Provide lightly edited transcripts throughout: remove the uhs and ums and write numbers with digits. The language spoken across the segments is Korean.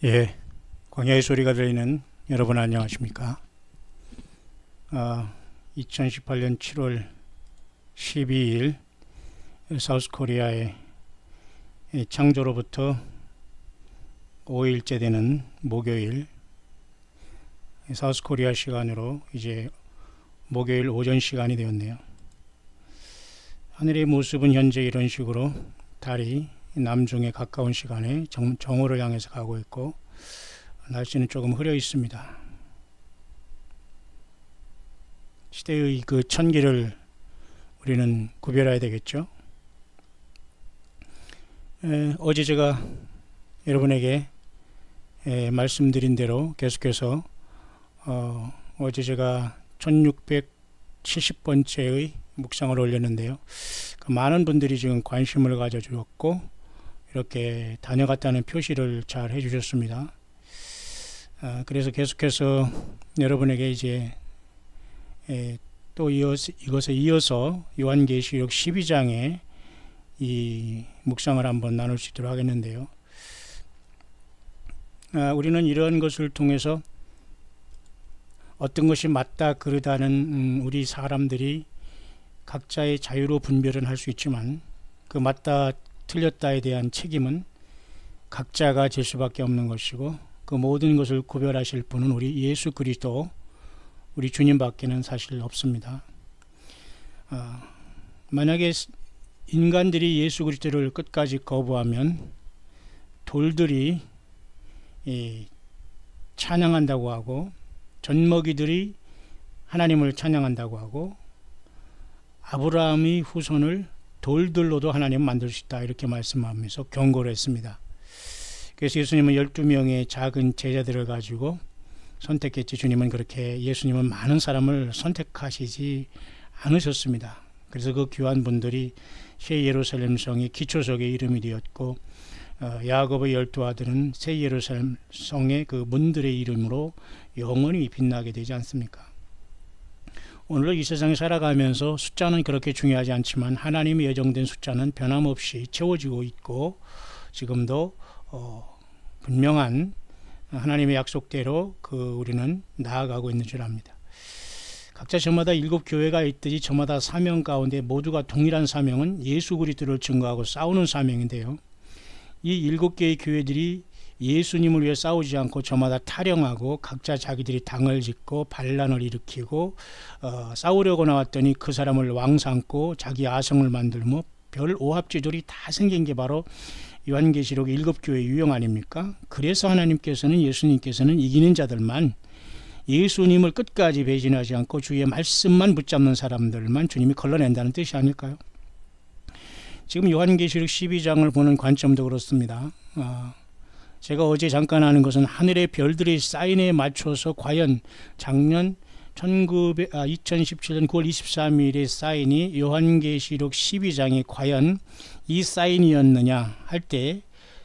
예, 광야의 소리가 들리는 여러분 안녕하십니까? 2018년 7월 12일 사우스코리아의 창조로부터 5일째 되는 목요일, 사우스코리아 시간으로 이제 목요일 오전 시간이 되었네요. 하늘의 모습은 현재 이런 식으로 달이 남중에 가까운 시간에 정오를 향해서 가고 있고, 날씨는 조금 흐려 있습니다. 시대의 그 천기를 우리는 구별해야 되겠죠. 어제 제가 여러분에게 말씀드린 대로 계속해서 어제 제가 1670번째의 묵상을 올렸는데요. 많은 분들이 지금 관심을 가져주었고 이렇게 다녀갔다는 표시를 잘 해주셨습니다. 그래서 계속해서 여러분에게 이제 또 이것에 이어서 요한계시록 12장의 이 묵상을 한번 나눌 수 있도록 하겠는데요. 우리는 이런 것을 통해서 어떤 것이 맞다 그르다는 우리 사람들이 각자의 자유로 분별은 할 수 있지만, 그 맞다 틀렸다에 대한 책임은 각자가 질 수밖에 없는 것이고, 그 모든 것을 구별하실 분은 우리 예수 그리스도, 우리 주님밖에는 사실 없습니다. 만약에 인간들이 예수 그리스도를 끝까지 거부하면 돌들이 찬양한다고 하고, 젖먹이들이 하나님을 찬양한다고 하고, 아브라함의 후손을 돌들로도 하나님 만들 수 있다, 이렇게 말씀하면서 경고를 했습니다. 그래서 예수님은 12명의 작은 제자들을 가지고 선택했지, 주님은 그렇게 예수님은 많은 사람을 선택하시지 않으셨습니다. 그래서 그 귀한 분들이 새 예루살렘 성의 기초석의 이름이 되었고, 야곱의 12아들은 새 예루살렘 성의 그 문들의 이름으로 영원히 빛나게 되지 않습니까? 오늘도 이 세상에 살아가면서 숫자는 그렇게 중요하지 않지만 하나님이 예정된 숫자는 변함없이 채워지고 있고, 지금도 분명한 하나님의 약속대로 우리는 나아가고 있는 줄 압니다. 각자 저마다 7교회가 있듯이 저마다 사명 가운데 모두가 동일한 사명은 예수 그리스도를 증거하고 싸우는 사명인데요. 이 7개의 교회들이 예수님을 위해 싸우지 않고 저마다 타령하고 각자 자기들이 당을 짓고 반란을 일으키고 싸우려고 나왔더니 그 사람을 왕 삼고 자기 아성을 만들며 별 오합지졸이 다 생긴 게 바로 요한계시록 7교회 유형 아닙니까? 그래서 하나님께서는, 예수님께서는 이기는 자들만, 예수님을 끝까지 배신하지 않고 주의 말씀만 붙잡는 사람들만 주님이 걸러낸다는 뜻이 아닐까요? 지금 요한계시록 12장을 보는 관점도 그렇습니다. 제가 어제 잠깐 하는 것은 하늘의 별들의 사인에 맞춰서 과연 작년 2017년 9월 23일의 사인이 요한계시록 12장이 과연 이 사인이었느냐 할 때,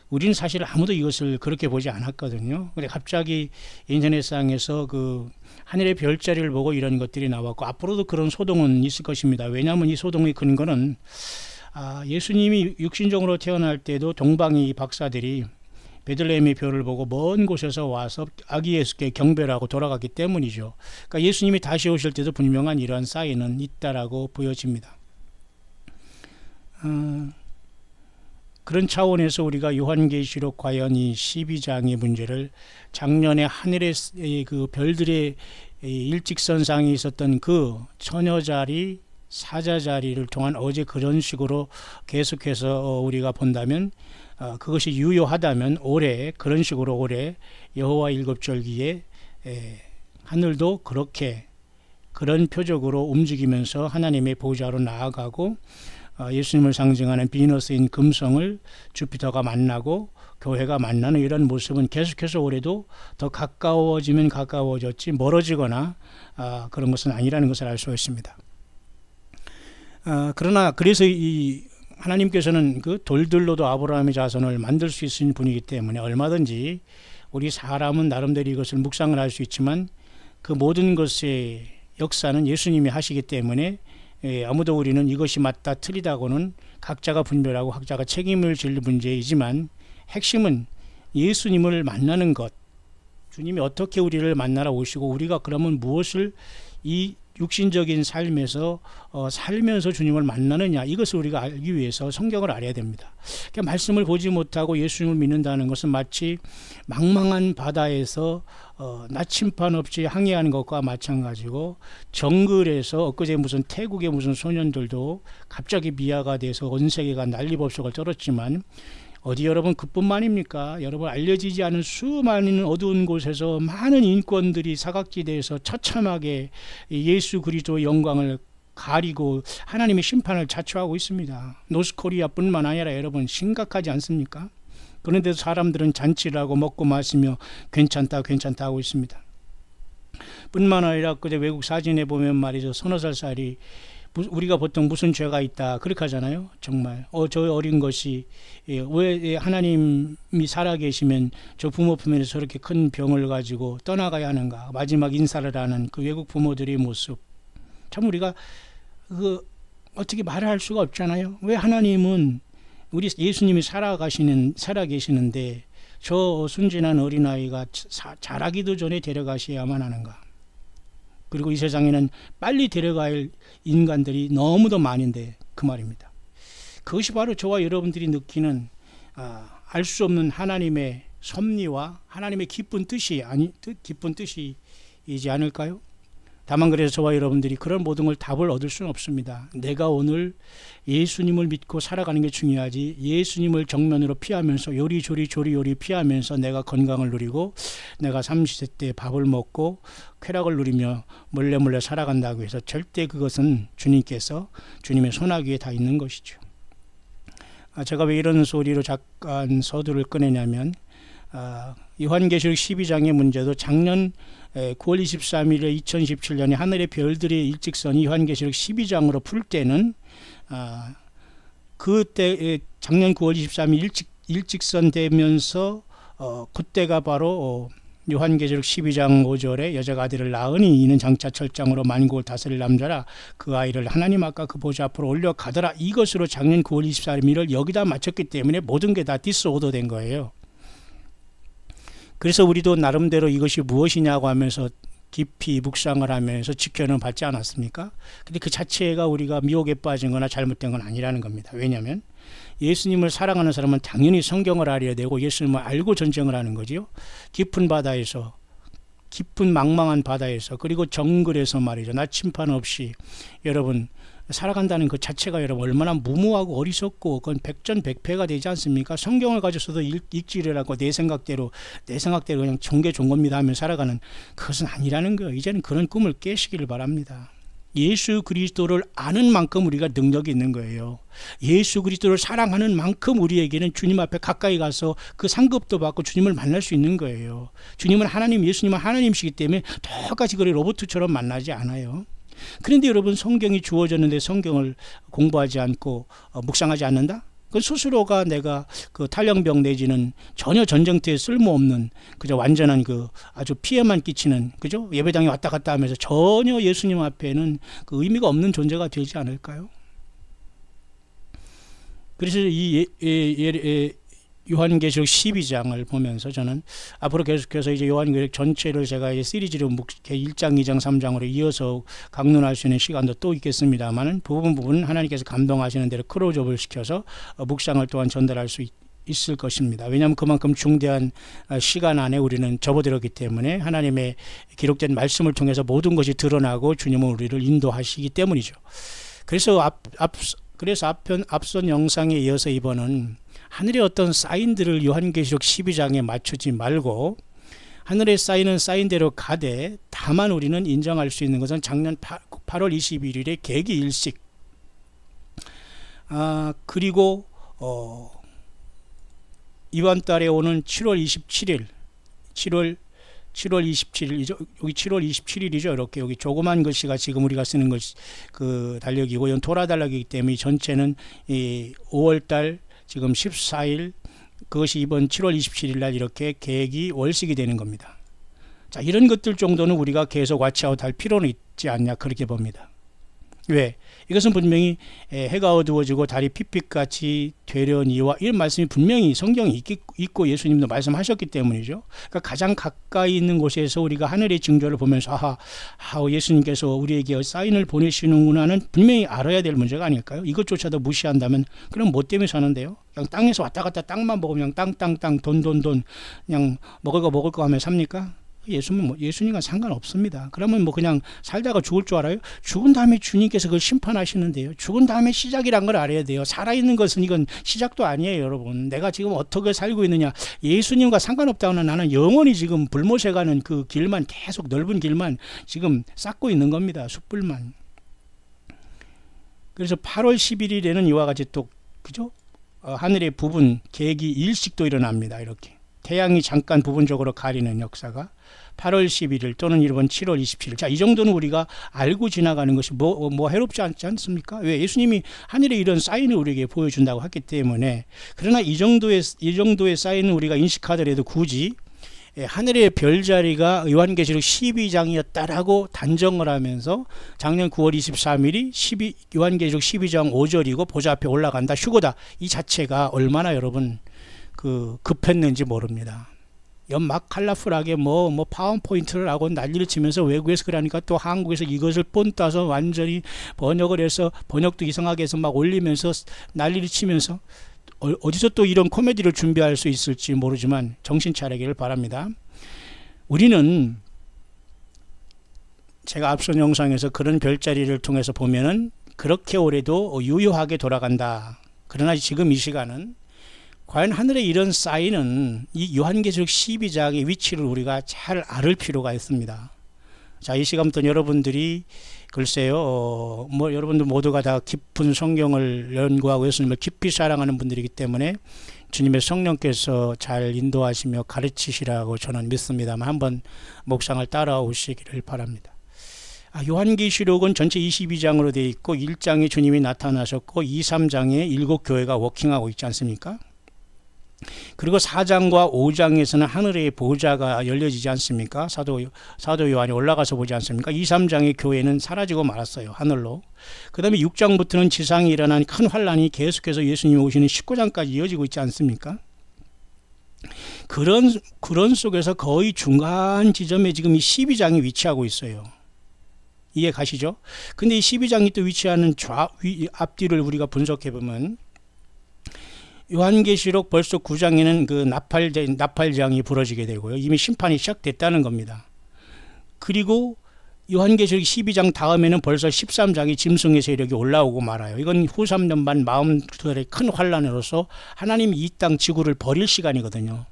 우리는 사실 아무도 이것을 그렇게 보지 않았거든요. 근데 갑자기 인터넷상에서 그 하늘의 별자리를 보고 이런 것들이 나왔고, 앞으로도 그런 소동은 있을 것입니다. 왜냐하면 이 소동의 근거는 예수님이 육신적으로 태어날 때도 동방의 박사들이 베들레헴의 별을 보고 먼 곳에서 와서 아기 예수께 경배를 하고 돌아갔기 때문이죠. 그러니까 예수님이 다시 오실 때도 분명한 이러한 사인은 있다라고 보여집니다. 그런 차원에서 우리가 요한계시록 과연 이 12장의 문제를 작년에 하늘의 그 별들의 일직선상에 있었던 그 처녀자리, 사자자리를 통한 어제 그런 식으로 계속해서 우리가 본다면, 그것이 유효하다면 올해 그런 식으로 올해 여호와 일곱절기에 하늘도 그렇게 그런 표적으로 움직이면서 하나님의 보좌로 나아가고, 예수님을 상징하는 비너스인 금성을 주피터가 만나고 교회가 만나는 이런 모습은 계속해서 올해도 더 가까워지면 가까워졌지 멀어지거나 그런 것은 아니라는 것을 알 수 있습니다. 그러나 그래서 이 하나님께서는 그 돌들로도 아브라함의 자손을 만들 수 있는 분이기 때문에 얼마든지 우리 사람은 나름대로 이것을 묵상을 할 수 있지만, 그 모든 것의 역사는 예수님이 하시기 때문에 아무도 우리는 이것이 맞다 틀리다고는 각자가 분별하고 각자가 책임을 질 문제이지만, 핵심은 예수님을 만나는 것, 주님이 어떻게 우리를 만나러 오시고 우리가 그러면 무엇을 이 육신적인 삶에서 살면서 주님을 만나느냐, 이것을 우리가 알기 위해서 성경을 알아야 됩니다. 그러니까 말씀을 보지 못하고 예수님을 믿는다는 것은 마치 망망한 바다에서 나침반 없이 항해하는 것과 마찬가지고, 정글에서 엊그제 무슨 태국의 무슨 소년들도 갑자기 미아가 돼서 온 세계가 난리법석을 떨었지만, 어디 여러분 그뿐만입니까? 여러분 알려지지 않은 수많은 어두운 곳에서 많은 인권들이 사각지대에서 처참하게 예수 그리스도의 영광을 가리고 하나님의 심판을 자초하고 있습니다. 노스코리아뿐만 아니라 여러분 심각하지 않습니까? 그런데도 사람들은 잔치를 하고 먹고 마시며 괜찮다 괜찮다 하고 있습니다. 뿐만 아니라 그제 외국 사진에 보면 말이죠, 서너 살이 우리가 보통 무슨 죄가 있다 그렇게 하잖아요. 정말 저 어린 것이 왜 하나님이 살아계시면 저 부모 품에서 저렇게 큰 병을 가지고 떠나가야 하는가, 마지막 인사를 하는 그 외국 부모들의 모습, 참 우리가 어떻게 말을 할 수가 없잖아요. 왜 하나님은 우리 예수님이 살아계시는데 저 순진한 어린아이가 자라기도 전에 데려가셔야만 하는가. 그리고 이 세상에는 빨리 데려갈 인간들이 너무도 많은데 그 말입니다. 그것이 바로 저와 여러분들이 느끼는 알 수 없는 하나님의 섭리와 하나님의 기쁜 뜻이지 않을까요? 다만 그래서 저와 여러분들이 그런 모든 걸 답을 얻을 수는 없습니다. 내가 오늘 예수님을 믿고 살아가는 게 중요하지, 예수님을 정면으로 피하면서 요리조리 피하면서 내가 건강을 누리고 내가 30세 때 밥을 먹고 쾌락을 누리며 몰래 살아간다고 해서 절대 그것은 주님께서 주님의 손아귀에 다 있는 것이죠. 제가 왜 이런 소리로 잠깐 서두를 꺼내냐면, 요한계시록 12장의 문제도 작년 9월 23일에 2017년에 하늘의 별들의 일직선이 요한계시록 12장으로 풀 때는 그때 작년 9월 23일 일직선 되면서 그때가 바로 요한계시록 12장 5절에 여자가 아들을 낳으니 이는 장차 철장으로 만국을 다스릴 남자라, 그 아이를 하나님 아까 그 보좌 앞으로 올려가더라, 이것으로 작년 9월 24일을 여기다 맞췄기 때문에 모든 게 다 디스오더 된 거예요. 그래서 우리도 나름대로 이것이 무엇이냐고 하면서 깊이 묵상을 하면서 지켜는 받지 않았습니까? 근데 그 자체가 우리가 미혹에 빠진 거나 잘못된 건 아니라는 겁니다. 왜냐하면 예수님을 사랑하는 사람은 당연히 성경을 알아야 되고 예수님을 알고 전쟁을 하는 거지요. 깊은 바다에서, 깊은 망망한 바다에서, 그리고 정글에서 말이죠, 나침반 없이 여러분 살아간다는 그 자체가 여러분 얼마나 무모하고 어리석고 그건 백전백패가 되지 않습니까? 성경을 가져서도 읽지를 하고 내 생각대로 그냥 종교종겁니다 하며 살아가는, 그것은 아니라는 거예요. 이제는 그런 꿈을 깨시기를 바랍니다. 예수 그리스도를 아는 만큼 우리가 능력이 있는 거예요. 예수 그리스도를 사랑하는 만큼 우리에게는 주님 앞에 가까이 가서 그 상급도 받고 주님을 만날 수 있는 거예요. 주님은 하나님, 예수님은 하나님이시기 때문에 똑같이 그렇게 로봇처럼 만나지 않아요. 그런데 여러분, 성경이 주어졌는데 성경을 공부하지 않고 묵상하지 않는다? 그 스스로가 내가 그 탈영병 내지는 전혀 전쟁터에 쓸모없는 그저 완전한 그 아주 피해만 끼치는, 그죠? 예배당에 왔다 갔다 하면서 전혀 예수님 앞에는 그 의미가 없는 존재가 되지 않을까요? 그래서 이 요한계시록 12장을 보면서 저는 앞으로 계속해서 이제 요한계시록 전체를 제가 이제 시리즈로 1장, 2장, 3장으로 이어서 강론할 수 있는 시간도 또 있겠습니다만, 부분 하나님께서 감동하시는 대로 크로즈업을 시켜서 묵상을 또한 전달할 수 있을 것입니다. 왜냐하면 그만큼 중대한 시간 안에 우리는 접어들었기 때문에 하나님의 기록된 말씀을 통해서 모든 것이 드러나고 주님은 우리를 인도하시기 때문이죠. 그래서 앞선 영상에 이어서 이번은 하늘의 어떤 사인들을 요한계시록 12장에 맞추지 말고 하늘에 쌓이는 사인대로 가되, 다만 우리는 인정할 수 있는 것은 작년 8월 21일에 계기 일식, 그리고 이번 달에 오는 7월 27일이죠. 여기 7월 27일이죠. 이렇게 여기 조그만 글씨가 지금 우리가 쓰는 것이 그 달력이고, 이건 도라 달력이기 때문에 전체는 이 5월달 지금 14일, 그것이 이번 7월 27일 날 이렇게 계기 월식이 되는 겁니다. 자, 이런 것들 정도는 우리가 계속 와치아웃 할 필요는 있지 않냐, 그렇게 봅니다. 왜? 이것은 분명히 해가 어두워지고 달이 핏빛같이 되려니와 이런 말씀이 분명히 성경에 있고 예수님도 말씀하셨기 때문이죠. 그러니까 가장 가까이 있는 곳에서 우리가 하늘의 징조를 보면서 예수님께서 우리에게 사인을 보내시는구나는 분명히 알아야 될 문제가 아닐까요? 이것조차도 무시한다면 그럼 뭐 때문에 사는데요? 그냥 땅에서 왔다 갔다 땅만 먹으면 땅 돈 그냥 먹을 거 하면 삽니까? 예수님과 상관없습니다. 그러면 뭐 그냥 살다가 죽을 줄 알아요? 죽은 다음에 주님께서 그걸 심판하시는데요. 죽은 다음에 시작이란 걸 알아야 돼요. 살아있는 것은 이건 시작도 아니에요, 여러분. 내가 지금 어떻게 살고 있느냐. 예수님과 상관없다고는 나는 영원히 지금 불못에 가는 그 길만 계속 넓은 길만 지금 쌓고 있는 겁니다. 숯불만. 그래서 8월 11일에는 이와 같이 또 그죠? 하늘의 부분 계기 일식도 일어납니다. 이렇게. 태양이 잠깐 부분적으로 가리는 역사가 8월 11일 또는 이번 7월 27일. 자, 이 정도는 우리가 알고 지나가는 것이 뭐 해롭지 않지 않습니까? 왜? 예수님이 하늘에 이런 사인을 우리에게 보여준다고 했기 때문에. 그러나 이 정도의 사인을 우리가 인식하더라도 굳이 하늘의 별자리가 요한계시록 12장이었다라고 단정을 하면서 작년 9월 23일이 요한계시록 12장 5절이고 보좌 앞에 올라간다, 휴거다. 이 자체가 얼마나 여러분 급했는지 모릅니다. 막 컬러풀하게 뭐 파워포인트를 하고 난리를 치면서 외국에서 그러니까 또 한국에서 이것을 본따서 완전히 번역을 해서 번역도 이상하게 해서 막 올리면서 난리를 치면서 어디서 또 이런 코미디를 준비할 수 있을지 모르지만 정신 차리기를 바랍니다. 우리는 제가 앞선 영상에서 그런 별자리를 통해서 보면은 그렇게 오래도 유효하게 돌아간다. 그러나 지금 이 시간은 과연 하늘의 이런 사인은 이 요한계시록 12장의 위치를 우리가 잘 알을 필요가 있습니다. 자, 이 시간부터 여러분들이 글쎄요, 여러분들 모두가 다 깊은 성경을 연구하고 예수님을 깊이 사랑하는 분들이기 때문에 주님의 성령께서 잘 인도하시며 가르치시라고 저는 믿습니다만 한번 묵상을 따라오시기를 바랍니다. 요한계시록은 전체 22장으로 되어 있고 1장에 주님이 나타나셨고 2, 3장에 7교회가 워킹하고 있지 않습니까? 그리고 4장과 5장에서는 하늘의 보좌가 열려지지 않습니까? 사도 요한이 올라가서 보지 않습니까? 2, 3장의 교회는 사라지고 말았어요. 하늘로. 그 다음에 6장부터는 지상에 일어난 큰 환란이 계속해서 예수님이 오시는 19장까지 이어지고 있지 않습니까? 그런 속에서 거의 중간 지점에 지금 이 12장이 위치하고 있어요. 이해 가시죠? 근데 이 12장이 또 위치하는 앞뒤를 우리가 분석해 보면 요한계시록 벌써 9장에는 그 나팔장이 부러지게 되고요. 이미 심판이 시작됐다는 겁니다. 그리고 요한계시록 12장 다음에는 벌써 13장이 짐승의 세력이 올라오고 말아요. 이건 후 3년 반 마음들의 큰 환란으로서 하나님이 이 땅 지구를 버릴 시간이거든요.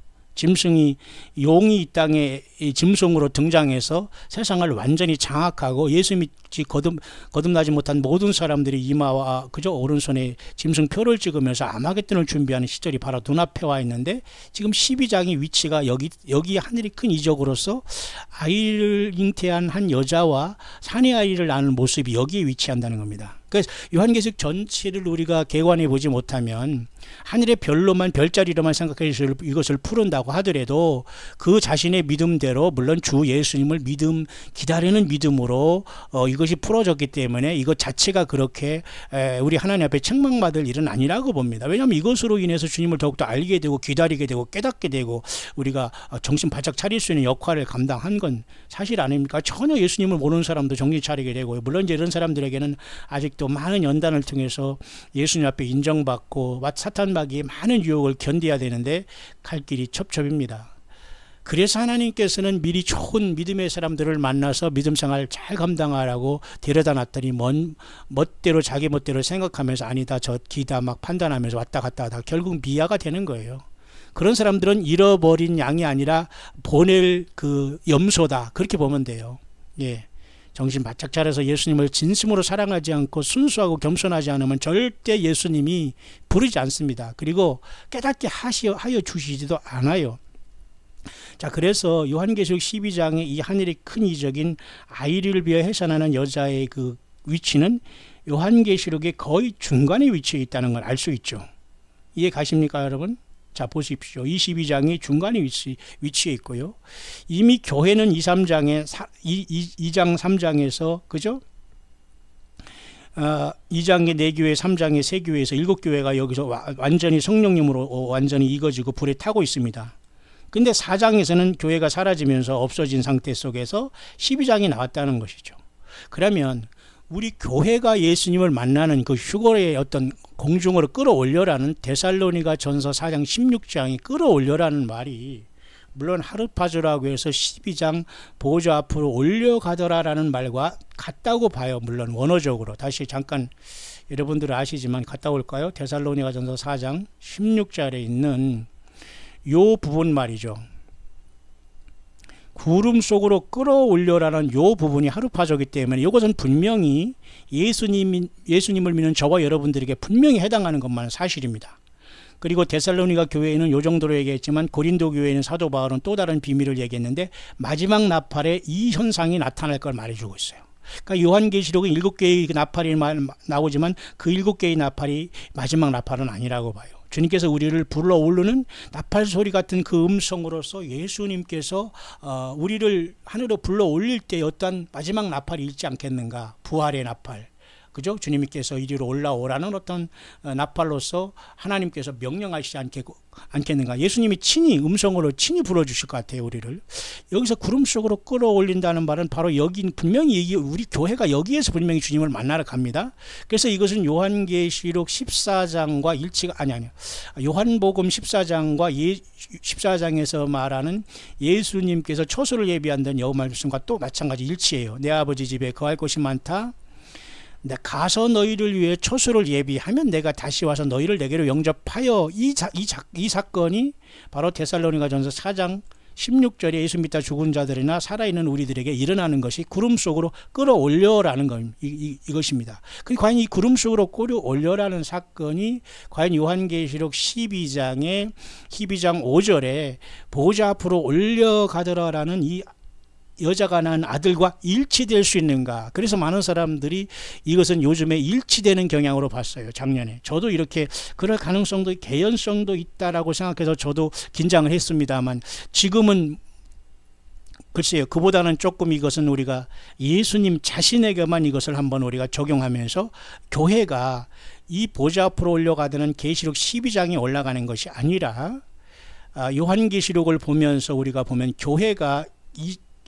용이 이 땅에 짐승으로 등장해서 세상을 완전히 장악하고 예수 믿지 거듭나지 못한 모든 사람들이 이마와 그저 오른손에 짐승표를 찍으면서 아마겟돈을 준비하는 시절이 바로 눈앞에 와 있는데 지금 12장의 위치가 여기 하늘이 큰 이적으로서 아이를 잉태한 한 여자와 사내 아이를 낳는 모습이 여기에 위치한다는 겁니다. 그래서 요한계시록 전체를 우리가 개관해 보지 못하면 하늘의 별로만 별자리로만 생각해서 이것을 푸른다고 하더라도 그 자신의 믿음대로 물론 주 예수님을 기다리는 믿음으로 이것이 풀어졌기 때문에 이것 자체가 그렇게 우리 하나님 앞에 책망받을 일은 아니라고 봅니다. 왜냐하면 이것으로 인해서 주님을 더욱더 알게 되고 기다리게 되고 깨닫게 되고 우리가 정신 바짝 차릴 수 있는 역할을 감당한 건 사실 아닙니까? 전혀 예수님을 모르는 사람도 정신 차리게 되고 물론 이제 이런 사람들에게는 아직도 많은 연단을 통해서 예수님 앞에 인정받고 사탄마귀의 많은 유혹을 견뎌야 되는데 갈 길이 첩첩입니다. 그래서 하나님께서는 미리 좋은 믿음의 사람들을 만나서 믿음 생활 잘 감당하라고 데려다 놨더니 자기 멋대로 생각하면서 아니다 저기다 막 판단하면서 왔다 갔다 하다가 결국 미아가 되는 거예요. 그런 사람들은 잃어버린 양이 아니라 보낼 그 염소다 그렇게 보면 돼요. 예. 정신 바짝 차려서 예수님을 진심으로 사랑하지 않고 순수하고 겸손하지 않으면 절대 예수님이 부르지 않습니다. 그리고 깨닫게 하여 주시지도 않아요. 자, 그래서 요한계시록 12장의 이 하늘의 큰 이적인 아이를 비어 해산하는 여자의 그 위치는 요한계시록의 거의 중간에 위치해 있다는 걸 알 수 있죠. 이해 가십니까, 여러분? 자, 보십시오. 22장이 중간에 위치해 있고요. 이미 교회는 2장 3장에서 그죠? 2장의 4교회, 3장의 3교회에서 7교회가 여기서 완전히 성령님으로 완전히 익어지고 불에 타고 있습니다. 근데 4장에서는 교회가 사라지면서 없어진 상태 속에서 12장이 나왔다는 것이죠. 그러면 우리 교회가 예수님을 만나는 그 휴거의 어떤 공중으로 끌어올려라는 데살로니가 전서 4장 16장이 끌어올려라는 말이 물론 하르파조라고 해서 12장 보좌 앞으로 올려가더라라는 말과 같다고 봐요. 물론 원어적으로. 다시 잠깐 여러분들은 아시지만 갔다 올까요? 데살로니가 전서 4장 16절에 있는 요 부분 말이죠. 구름 속으로 끌어올려라는 요 부분이 하르파조기 때문에 이것은 분명히 예수님을 믿는 저와 여러분들에게 분명히 해당하는 것만 사실입니다. 그리고 데살로니가 교회에는 요 정도로 얘기했지만 고린도 교회에는 사도 바울은 또 다른 비밀을 얘기했는데 마지막 나팔에 이 현상이 나타날 걸 말해주고 있어요. 그러니까 요한계시록은 7개의 나팔이 나오지만 그 7개의 나팔이 마지막 나팔은 아니라고 봐요. 주님께서 우리를 불러오르는 나팔 소리 같은 그 음성으로서 예수님께서 우리를 하늘로 불러올릴 때 어떤 마지막 나팔이 있지 않겠는가. 부활의 나팔. 그죠? 주님께서 이리로 올라오라는 어떤 나팔로서 하나님께서 명령하시지 않겠는가. 예수님이 친히 음성으로 친히 불러주실 것 같아요. 우리를. 여기서 구름 속으로 끌어올린다는 말은 바로 여기 분명히 우리 교회가 여기에서 분명히 주님을 만나러 갑니다. 그래서 이것은 요한계시록 14장과 일치가 아니야. 요한복음 14장과 14장에서 말하는 예수님께서 초소를 예비한다는 여호 말씀과 또 마찬가지 일치해요. 내 아버지 집에 거할 곳이 많다. 가서 너희를 위해 초소를 예비하면 내가 다시 와서 너희를 내게로 영접하여 이 사건이 바로 데살로니가 전서 4장 16절에 예수 믿다 죽은 자들이나 살아있는 우리들에게 일어나는 것이 구름 속으로 끌어올려라는 것, 이것입니다. 과연 이 구름 속으로 끌어올려라는 사건이 과연 요한계시록 12장 5절에 보좌 앞으로 올려가더라라는 이 여자가 낳은 아들과 일치될 수 있는가. 그래서 많은 사람들이 이것은 요즘에 일치되는 경향으로 봤어요. 작년에 저도 이렇게 그럴 가능성도 개연성도 있다라고 생각해서 저도 긴장을 했습니다만 지금은 글쎄요, 그보다는 조금 이것은 우리가 예수님 자신에게만 이것을 한번 우리가 적용하면서 교회가 이 보좌 앞으로 올려가는 계시록 12장에 올라가는 것이 아니라 요한계시록을 보면서 우리가 보면 교회가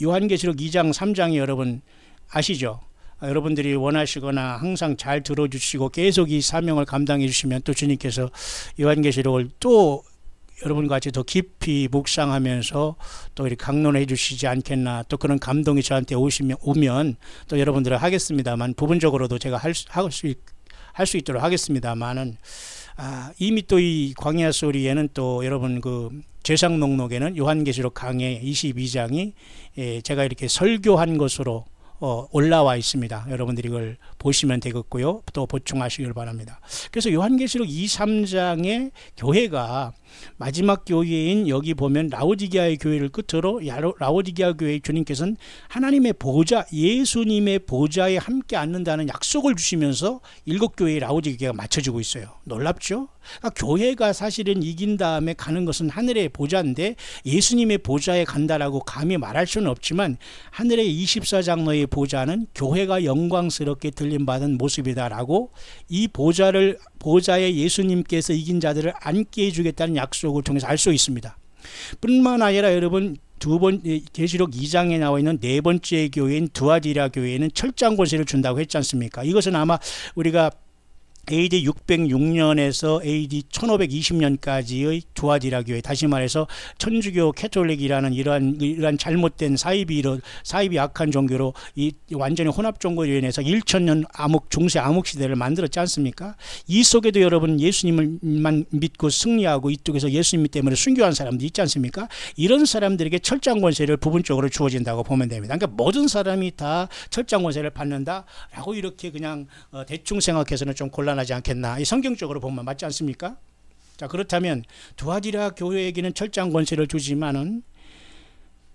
요한계시록 2장 3장이 여러분 아시죠? 여러분들이 원하시거나 항상 잘 들어주시고 계속 이 사명을 감당해 주시면 또 주님께서 요한계시록을 또 여러분과 같이 더 깊이 묵상하면서 또 이렇게 강론해 주시지 않겠나. 또 그런 감동이 저한테 오면 또 여러분들을 하겠습니다만 부분적으로도 제가 할 수 있도록 하겠습니다만은 이미 또 이 광야 소리에는 또 여러분 그 제상 목록에는 요한계시록 강해 22장이 제가 이렇게 설교한 것으로 올라와 있습니다. 여러분들이 이걸 보시면 되겠고요. 또 보충하시길 바랍니다. 그래서 요한계시록 2, 3장의 교회가 마지막 교회인 여기 보면 라오디게아의 교회를 끝으로 라오디게아 교회의 주님께서는 하나님의 보좌, 예수님의 보좌에 함께 앉는다는 약속을 주시면서 7교회의 라오디게아가 맞춰지고 있어요. 놀랍죠? 그러니까 교회가 사실은 이긴 다음에 가는 것은 하늘의 보좌인데 예수님의 보좌에 간다라고 감히 말할 수는 없지만 하늘의 24장로의 보좌는 교회가 영광스럽게 들림받은 모습이다라고 이 보좌에 예수님께서 이긴 자들을 앉게 해주겠다는 약속을 통해서 알 수 있습니다. 뿐만 아니라 여러분 계시록 2장에 나와 있는 네 번째 교회인 두아디라 교회에는 철장 권세를 준다고 했지 않습니까? 이것은 아마 우리가 AD 606년에서 AD 1520년까지의 두아디라 교회, 다시 말해서 천주교 캐톨릭이라는 이러한 잘못된 사입이 악한 종교로 이 완전히 혼합 종교로 인해서 1000년 중세 암흑 시대를 만들었지 않습니까? 이 속에도 여러분 예수님만 믿고 승리하고 이쪽에서 예수님 때문에 순교한 사람도 있지 않습니까? 이런 사람들에게 철장 권세를 부분적으로 주어진다고 보면 됩니다. 그러니까 모든 사람이 다 철장 권세를 받는다라고 이렇게 그냥 대충 생각해서는 좀 곤란하지 않겠나. 이 성경적으로 보면 맞지 않습니까? 자, 그렇다면 두아디라 교회에게는 철장 권세를 주지만은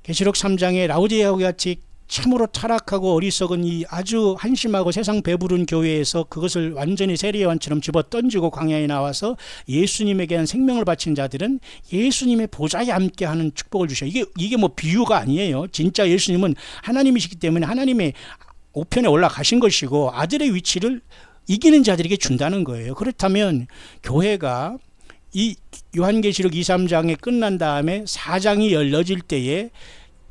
계시록 3장에 라오디게아 같이 참으로 타락하고 어리석은 이 아주 한심하고 세상 배부른 교회에서 그것을 완전히 세례요한처럼 집어 던지고 광야에 나와서 예수님에게는 생명을 바친 자들은 예수님의 보좌에 함께하는 축복을 주셔요. 이게 뭐 비유가 아니에요. 진짜 예수님은 하나님이시기 때문에 하나님의 우편에 올라가신 것이고 아들의 위치를 이기는 자들에게 준다는 거예요. 그렇다면 교회가 이 요한계시록 2, 3장에 끝난 다음에 4장이 열려질 때에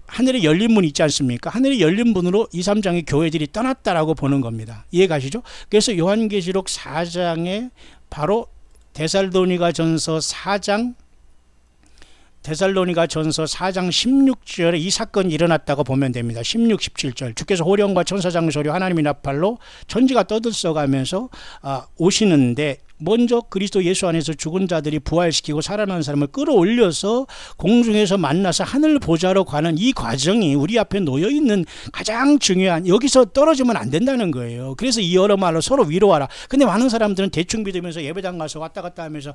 하늘에 열린 문 있지 않습니까? 하늘에 열린 문으로 2, 3장의 교회들이 떠났다라고 보는 겁니다. 이해가시죠? 그래서 요한계시록 4장에 바로 데살로니가전서 4장 16절에 이 사건이 일어났다고 보면 됩니다. 16, 17절 주께서 호령과 천사장의 소리 하나님의 나팔로 천지가 떠들썩하면서 오시는데 먼저 그리스도 예수 안에서 죽은 자들이 부활시키고 살아난 사람을 끌어올려서 공중에서 만나서 하늘 보좌로 가는 이 과정이 우리 앞에 놓여있는 가장 중요한, 여기서 떨어지면 안 된다는 거예요. 그래서 이 여러 말로 서로 위로하라. 근데 많은 사람들은 대충 믿으면서 예배당 가서 왔다 갔다 하면서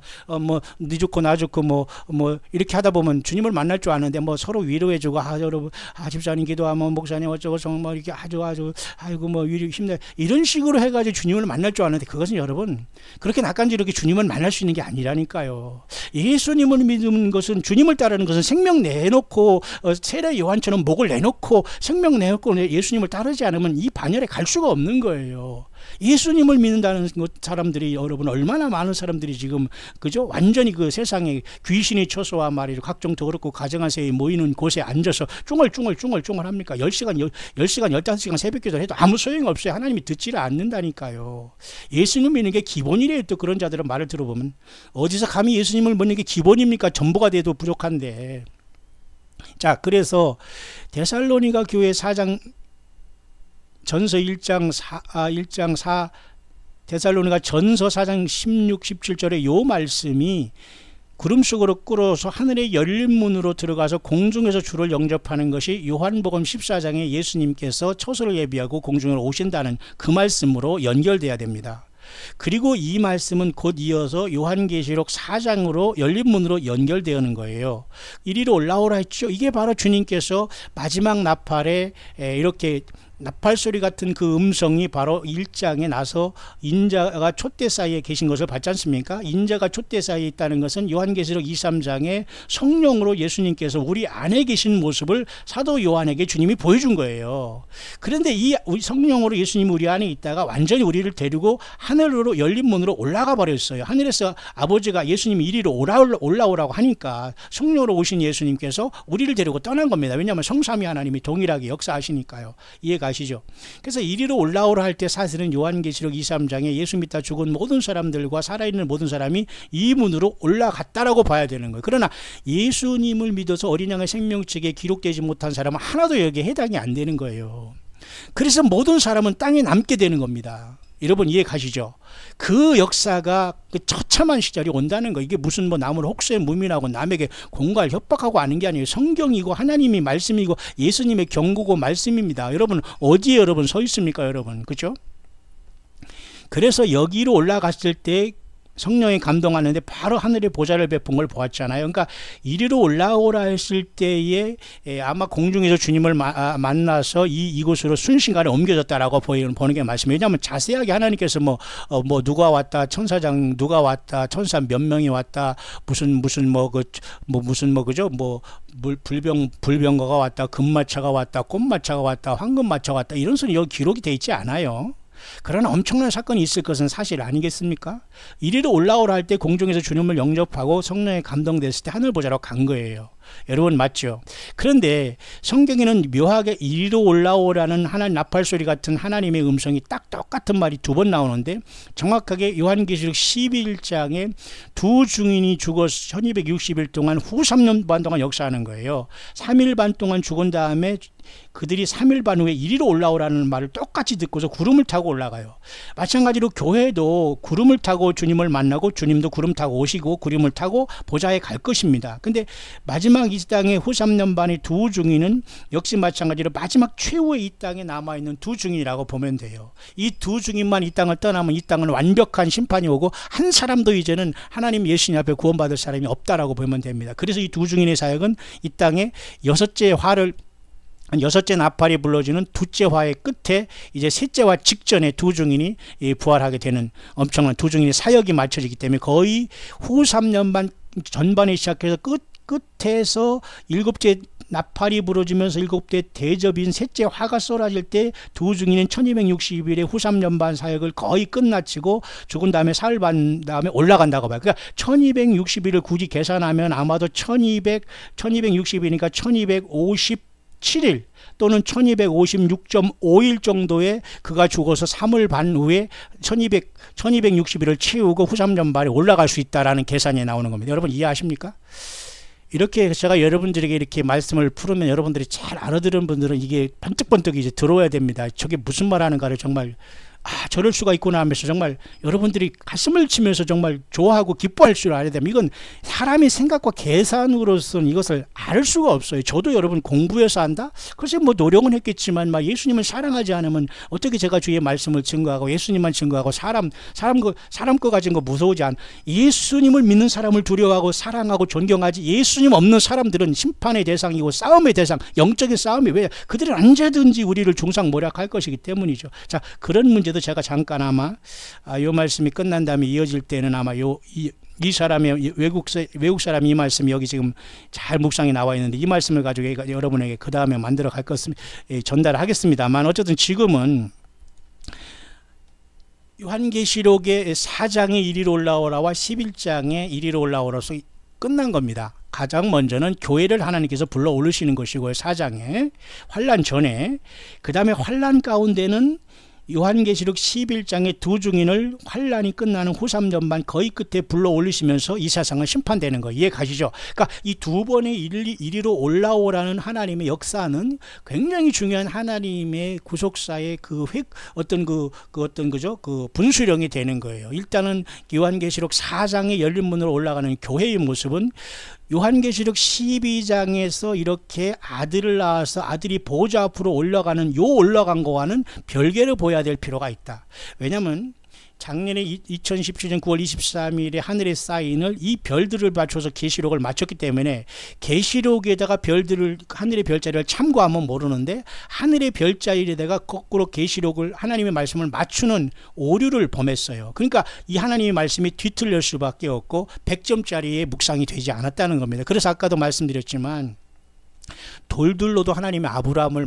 네 좋고 나 좋고 뭐 이렇게 하다 보면 주님을 만날 줄 아는데 서로 위로해주고 여러분 집사님 기도하면 목사님 어쩌고 정말 이렇게 아주 아이고 위로 힘내 이런 식으로 해가지고 주님을 만날 줄 아는데 그것은 여러분 그렇게 낯간지럽게 주님을 만날 수 있는 게 아니라니까요. 예수님을 믿는 것은, 주님을 따르는 것은 생명 내놓고 세례 요한처럼 목을 내놓고 생명 내놓고 예수님을 따르지 않으면 이 반열에 갈 수가 없는 거예요. 예수님을 믿는다는 사람들이 여러분 얼마나 많은 사람들이 지금 그죠? 완전히 그 세상에 귀신이 초소와 말이죠. 각종 더럽고 가정하세요 모이는 곳에 앉아서 쭝얼쭝얼 합니까? 10시간 15시간 새벽기도를 해도 아무 소용이 없어요. 하나님이 듣지를 않는다니까요. 예수님 믿는 게 기본이래요. 또 그런 자들은 말을 들어보면 어디서 감히 예수님을 믿는 게 기본입니까? 전부가 돼도 부족한데. 자, 그래서 데살로니가 교회 4장 전서 1장 4 데살로니가 전서 4장 16, 17절의 요 말씀이 구름 속으로 끌어서 하늘의 열린 문으로 들어가서 공중에서 주를 영접하는 것이 요한복음 14장에 예수님께서 처소를 예비하고 공중으로 오신다는 그 말씀으로 연결돼야 됩니다. 그리고 이 말씀은 곧 이어서 요한계시록 4장으로 열린 문으로 연결되는 거예요. 이리로 올라오라 했죠. 이게 바로 주님께서 마지막 나팔에 이렇게 나팔 소리 같은 그 음성이 바로 1장에 나서 인자가 촛대 사이에 계신 것을 봤지 않습니까? 인자가 촛대 사이에 있다는 것은 요한계시록 2, 3장에 성령으로 예수님께서 우리 안에 계신 모습을 사도 요한에게 주님이 보여준 거예요. 그런데 이 성령으로 예수님이 우리 안에 있다가 완전히 우리를 데리고 하늘로 열린 문으로 올라가 버렸어요. 하늘에서 아버지가 예수님이 이리로 올라오라고 하니까 성령으로 오신 예수님께서 우리를 데리고 떠난 겁니다. 왜냐하면 성삼위 하나님이 동일하게 역사하시니까요. 이해가 아시죠? 그래서 이리로 올라오라 할 때 사실은 요한계시록 2, 3장에 예수 믿다 죽은 모든 사람들과 살아있는 모든 사람이 이 문으로 올라갔다라고 봐야 되는 거예요. 그러나 예수님을 믿어서 어린 양의 생명책에 기록되지 못한 사람은 하나도 여기에 해당이 안 되는 거예요. 그래서 모든 사람은 땅에 남게 되는 겁니다. 여러분 이해 가시죠? 그 역사가 그 처참한 시절이 온다는 거. 이게 무슨 남을 혹세 무민하고 남에게 공갈 협박하고 하는 게 아니에요. 성경이고 하나님이 말씀이고 예수님의 경고고 말씀입니다. 여러분 어디에 여러분 서 있습니까? 여러분 그죠? 그래서 여기로 올라갔을 때 성령이 감동하는데 바로 하늘의 보좌를 베푼 걸 보았잖아요. 그러니까 이리로 올라오라 했을 때에 아마 공중에서 주님을 만나서 이곳으로 순식간에 옮겨졌다라고 보는 게 말씀이에요. 왜냐하면 자세하게 하나님께서 누가 왔다, 천사장 누가 왔다, 천사 몇 명이 왔다, 불병거가 왔다, 금마차가 왔다, 꽃마차가 왔다, 황금마차가 왔다 이런 소리 여기 기록이 돼 있지 않아요. 그러나 엄청난 사건이 있을 것은 사실 아니겠습니까? 이리로 올라오라 할 때 공중에서 주님을 영접하고 성령에 감동됐을 때 하늘 보좌로 간 거예요. 여러분 맞죠? 그런데 성경에는 묘하게 이리로 올라오라는 하나님 나팔 소리 같은 하나님의 음성이 딱 똑같은 말이 두 번 나오는데 정확하게 요한계시록 11장에 두 증인이 죽어서 1260일 동안 후 3년 반 동안 역사하는 거예요. 3일 반 동안 죽은 다음에 그들이 3일 반 후에 이리로 올라오라는 말을 똑같이 듣고서 구름을 타고 올라가요. 마찬가지로 교회도 구름을 타고 주님을 만나고 주님도 구름 타고 오시고 구름을 타고 보좌에 갈 것입니다. 근데 마지막 이 땅의 후 3년 반의 두 증인은 역시 마찬가지로 마지막 최후의 이 땅에 남아있는 두 증인이라고 보면 돼요. 이 두 증인만 이 땅을 떠나면 이 땅은 완벽한 심판이 오고 한 사람도 이제는 하나님 예수님 앞에 구원받을 사람이 없다라고 보면 됩니다. 그래서 이 두 증인의 사역은 이 땅에 여섯째 나팔이 불러지는 두째 화의 끝에 이제 셋째 화 직전에 두 증인이 부활하게 되는 엄청난 두 증인의 사역이 맞춰지기 때문에 거의 후 3년 반 전반에 시작해서 끝에서 일곱째 나팔이 부러지면서 7대 대접인 셋째 화가 쏟아질 때 두 증인은 1260일의 후3년반 사역을 거의 끝마치고 죽은 다음에 사흘 반 다음에 올라간다고 봐요. 그러니까 1260일을 굳이 계산하면 아마도 1260일이니까 1257일 또는 1256.5일 정도에 그가 죽어서 3월 반 후에 1260일을 채우고 후3년반에 올라갈 수 있다라는 계산이 나오는 겁니다. 여러분 이해하십니까? 이렇게 제가 여러분들에게 이렇게 말씀을 풀으면 여러분들이 잘 알아들은 분들은 이게 번뜩번뜩 이제 들어야 됩니다. 저게 무슨 말 하는가를 정말 저럴 수가 있구나 하면서 정말 여러분들이 가슴을 치면서 정말 좋아하고 기뻐할 줄 알아야 됩니다. 이건 사람의 생각과 계산으로서는 이것을 알 수가 없어요. 저도 여러분 공부해서 한다? 글쎄 뭐 노력은 했겠지만 막 예수님을 사랑하지 않으면 어떻게 제가 주의 말씀을 증거하고 예수님만 증거하고 사람 거 가진 거 무서우지 않 예수님을 믿는 사람을 두려워하고 사랑하고 존경하지 예수님 없는 사람들은 심판의 대상이고 싸움의 대상 영적인 싸움이 왜 그들은 언제든지 우리를 중상모략할 것이기 때문이죠. 자 그런 문제 제가 잠깐 아마 이 말씀이 끝난 다음에 이어질 때는 아마 이 사람의 외국 사람 이 말씀이 여기 지금 잘 묵상이 나와 있는데 이 말씀을 가지고 여러분에게 그 다음에 만들어 갈 것을 전달하겠습니다만 어쨌든 지금은 요한계시록의 4장에 이리로 올라오라와 11장에 이리로 올라오라서 끝난 겁니다. 가장 먼저는 교회를 하나님께서 불러 오르시는 것이고요. 4장에 환난 전에 그 다음에 환난 가운데는 요한계시록 11장의 두 증인을 환란이 끝나는 후 3년반 거의 끝에 불러 올리시면서 이 세상은 심판되는 거 이해 가시죠? 그러니까 이 두 번의 이리로 올라오라는 하나님의 역사는 굉장히 중요한 하나님의 구속사의 어떤 분수령이 되는 거예요. 일단은 요한계시록 4장의 열린 문으로 올라가는 교회의 모습은 요한계시록 12장에서 이렇게 아들을 낳아서 아들이 보좌 앞으로 올라가는 올라간 거와는 별개로 보여야 될 필요가 있다. 왜냐하면 작년에 2017년 9월 23일에 하늘의 사인을 이 별들을 맞춰서 계시록을 맞췄기 때문에 계시록에다가 하늘의 별자리를 참고하면 모르는데 하늘의 별자리에다가 거꾸로 계시록을 하나님의 말씀을 맞추는 오류를 범했어요. 그러니까 이 하나님의 말씀이 뒤틀릴 수밖에 없고 100점짜리의 묵상이 되지 않았다는 겁니다. 그래서 아까도 말씀드렸지만 돌들로도 하나님의 아브라함을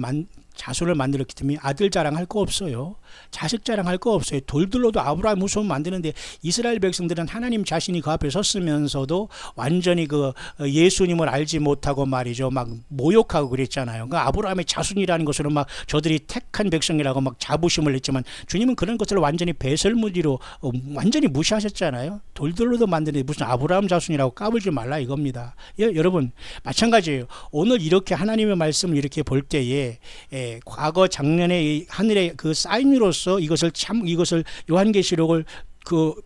자손을 만들었기 때문에 아들 자랑할 거 없어요. 자식 자랑할 거 없어요. 돌들로도 아브라함 후손 만드는데 이스라엘 백성들은 하나님 자신이 그 앞에 섰으면서도 완전히 예수님을 알지 못하고 말이죠. 막 모욕하고 그랬잖아요. 그 아브라함의 자손이라는 것으로 막 저들이 택한 백성이라고 막 자부심을 했지만 주님은 그런 것들을 완전히 배설무지로 완전히 무시하셨잖아요. 돌들로도 만드는데 무슨 아브라함 자손이라고 까불지 말라 이겁니다. 여러분 마찬가지예요. 오늘 이렇게 하나님의 말씀을 이렇게 볼 때에 과거 작년에 하늘의 그 사인으로서 이것을 요한계시록을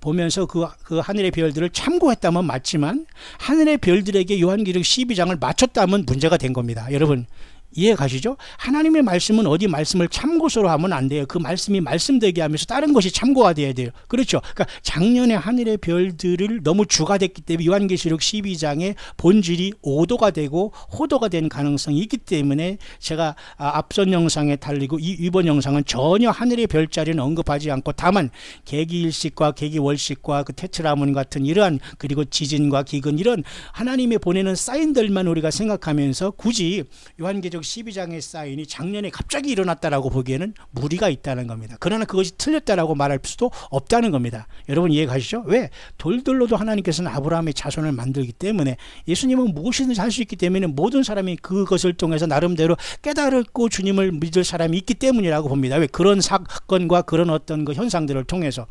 보면서 그 하늘의 별들을 참고했다면 맞지만 하늘의 별들에게 요한계시록 12장을 맞췄다면 문제가 된 겁니다. 여러분 이해 가시죠? 하나님의 말씀은 어디 말씀을 참고서로 하면 안 돼요. 그 말씀이 말씀되게 하면서 다른 것이 참고가 돼야 돼요. 그렇죠? 그러니까 작년에 하늘의 별들을 너무 주가됐기 때문에 요한계시록 12장의 본질이 오도가 되고 호도가 된 가능성이 있기 때문에 제가 앞선 영상에 달리고 이번 영상은 전혀 하늘의 별자리는 언급하지 않고 다만 계기일식과 계기월식과 그 테트라문 같은 이러한 그리고 지진과 기근 이런 하나님의 보내는 사인들만 우리가 생각하면서 굳이 요한계시록 12장의 사인이 작년에 갑자기 일어났다라고 보기에는 무리가 있다는 겁니다. 그러나 그것이 틀렸다라고 말할 수도 없다는 겁니다. 여러분 이해 가시죠? 왜? 돌들로도 하나님께서는 아브라함의 자손을 만들기 때문에 예수님은 무엇이든지 할 수 있기 때문에 모든 사람이 그것을 통해서 나름대로 깨달고 주님을 믿을 사람이 있기 때문이라고 봅니다. 왜? 그런 사건과 그런 어떤 현상들을 통해서.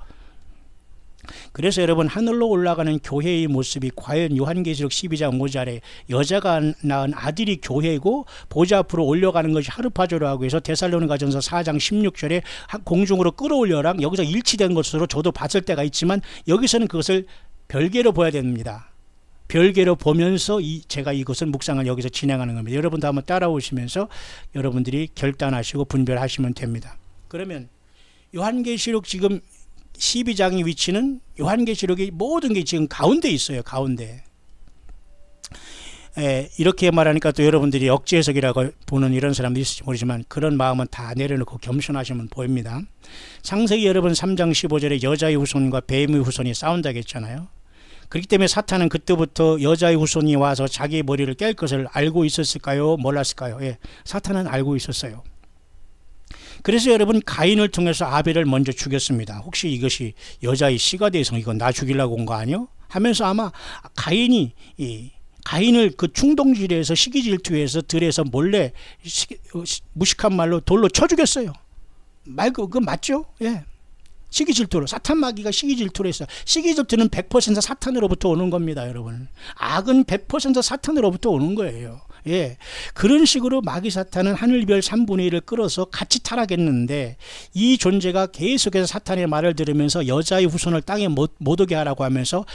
그래서 여러분 하늘로 올라가는 교회의 모습이 과연 요한계시록 12장 5절에 여자가 낳은 아들이 교회고 보좌 앞으로 올려가는 것이 하르파조라고 해서 데살로니가전서 4장 16절에 공중으로 끌어올려라 여기서 일치된 것으로 저도 봤을 때가 있지만 여기서는 그것을 별개로 보아야 됩니다. 별개로 보면서 제가 이것을 묵상을 여기서 진행하는 겁니다. 여러분도 한번 따라오시면서 여러분들이 결단하시고 분별하시면 됩니다. 그러면 요한계시록 지금 12장의 위치는 요한계시록의 모든 게 지금 가운데 있어요. 가운데. 이렇게 말하니까 또 여러분들이 억지 해석이라고 보는 이런 사람도 있을지 모르지만 그런 마음은 다 내려놓고 겸손하시면 보입니다. 창세기 여러분 3장 15절에 여자의 후손과 뱀의 후손이 싸운다고 했잖아요. 그렇기 때문에 사탄은 그때부터 여자의 후손이 와서 자기의 머리를 깰 것을 알고 있었을까요? 몰랐을까요? 예, 사탄은 알고 있었어요. 그래서 여러분, 가인을 통해서 아벨을 먼저 죽였습니다. 혹시 이것이 여자의 씨가 돼서 이건 나 죽이려고 온 거 아니요? 하면서 아마 가인을 그 충동질에서 시기 질투에서 들에서 몰래 무식한 말로 돌로 쳐 죽였어요. 그거 맞죠? 예. 시기 질투로, 사탄 마귀가 시기 질투로 했어요. 시기 질투는 100% 사탄으로부터 오는 겁니다, 여러분. 악은 100% 사탄으로부터 오는 거예요. 예. 그런 식으로 마귀 사탄은 하늘별 3분의 1을 끌어서 같이 타락했는데, 이 존재가 계속해서 사탄의 말을 들으면서 여자의 후손을 땅에 못 오게 하라고 하면서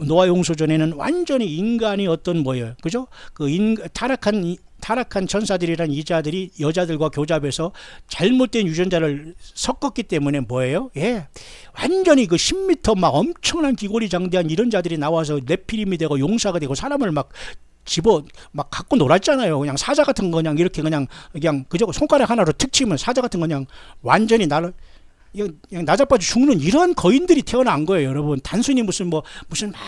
노아 용서전에는 완전히 인간이 어떤 뭐예요, 그죠? 타락한 천사들이란 이자들이 여자들과 교잡해서 잘못된 유전자를 섞었기 때문에 뭐예요? 예, 완전히 그 10m 막 엄청난 기골이 장대한 이런 자들이 나와서 네피림이 되고 용사가 되고 사람을 막 갖고 놀았잖아요. 그냥 사자 같은 거 그냥 이렇게 그냥 그저 손가락 하나로 툭 치면 사자 같은 거 그냥 완전히 그냥 나자빠져 죽는 이런 거인들이 태어난 거예요, 여러분. 단순히 무슨 막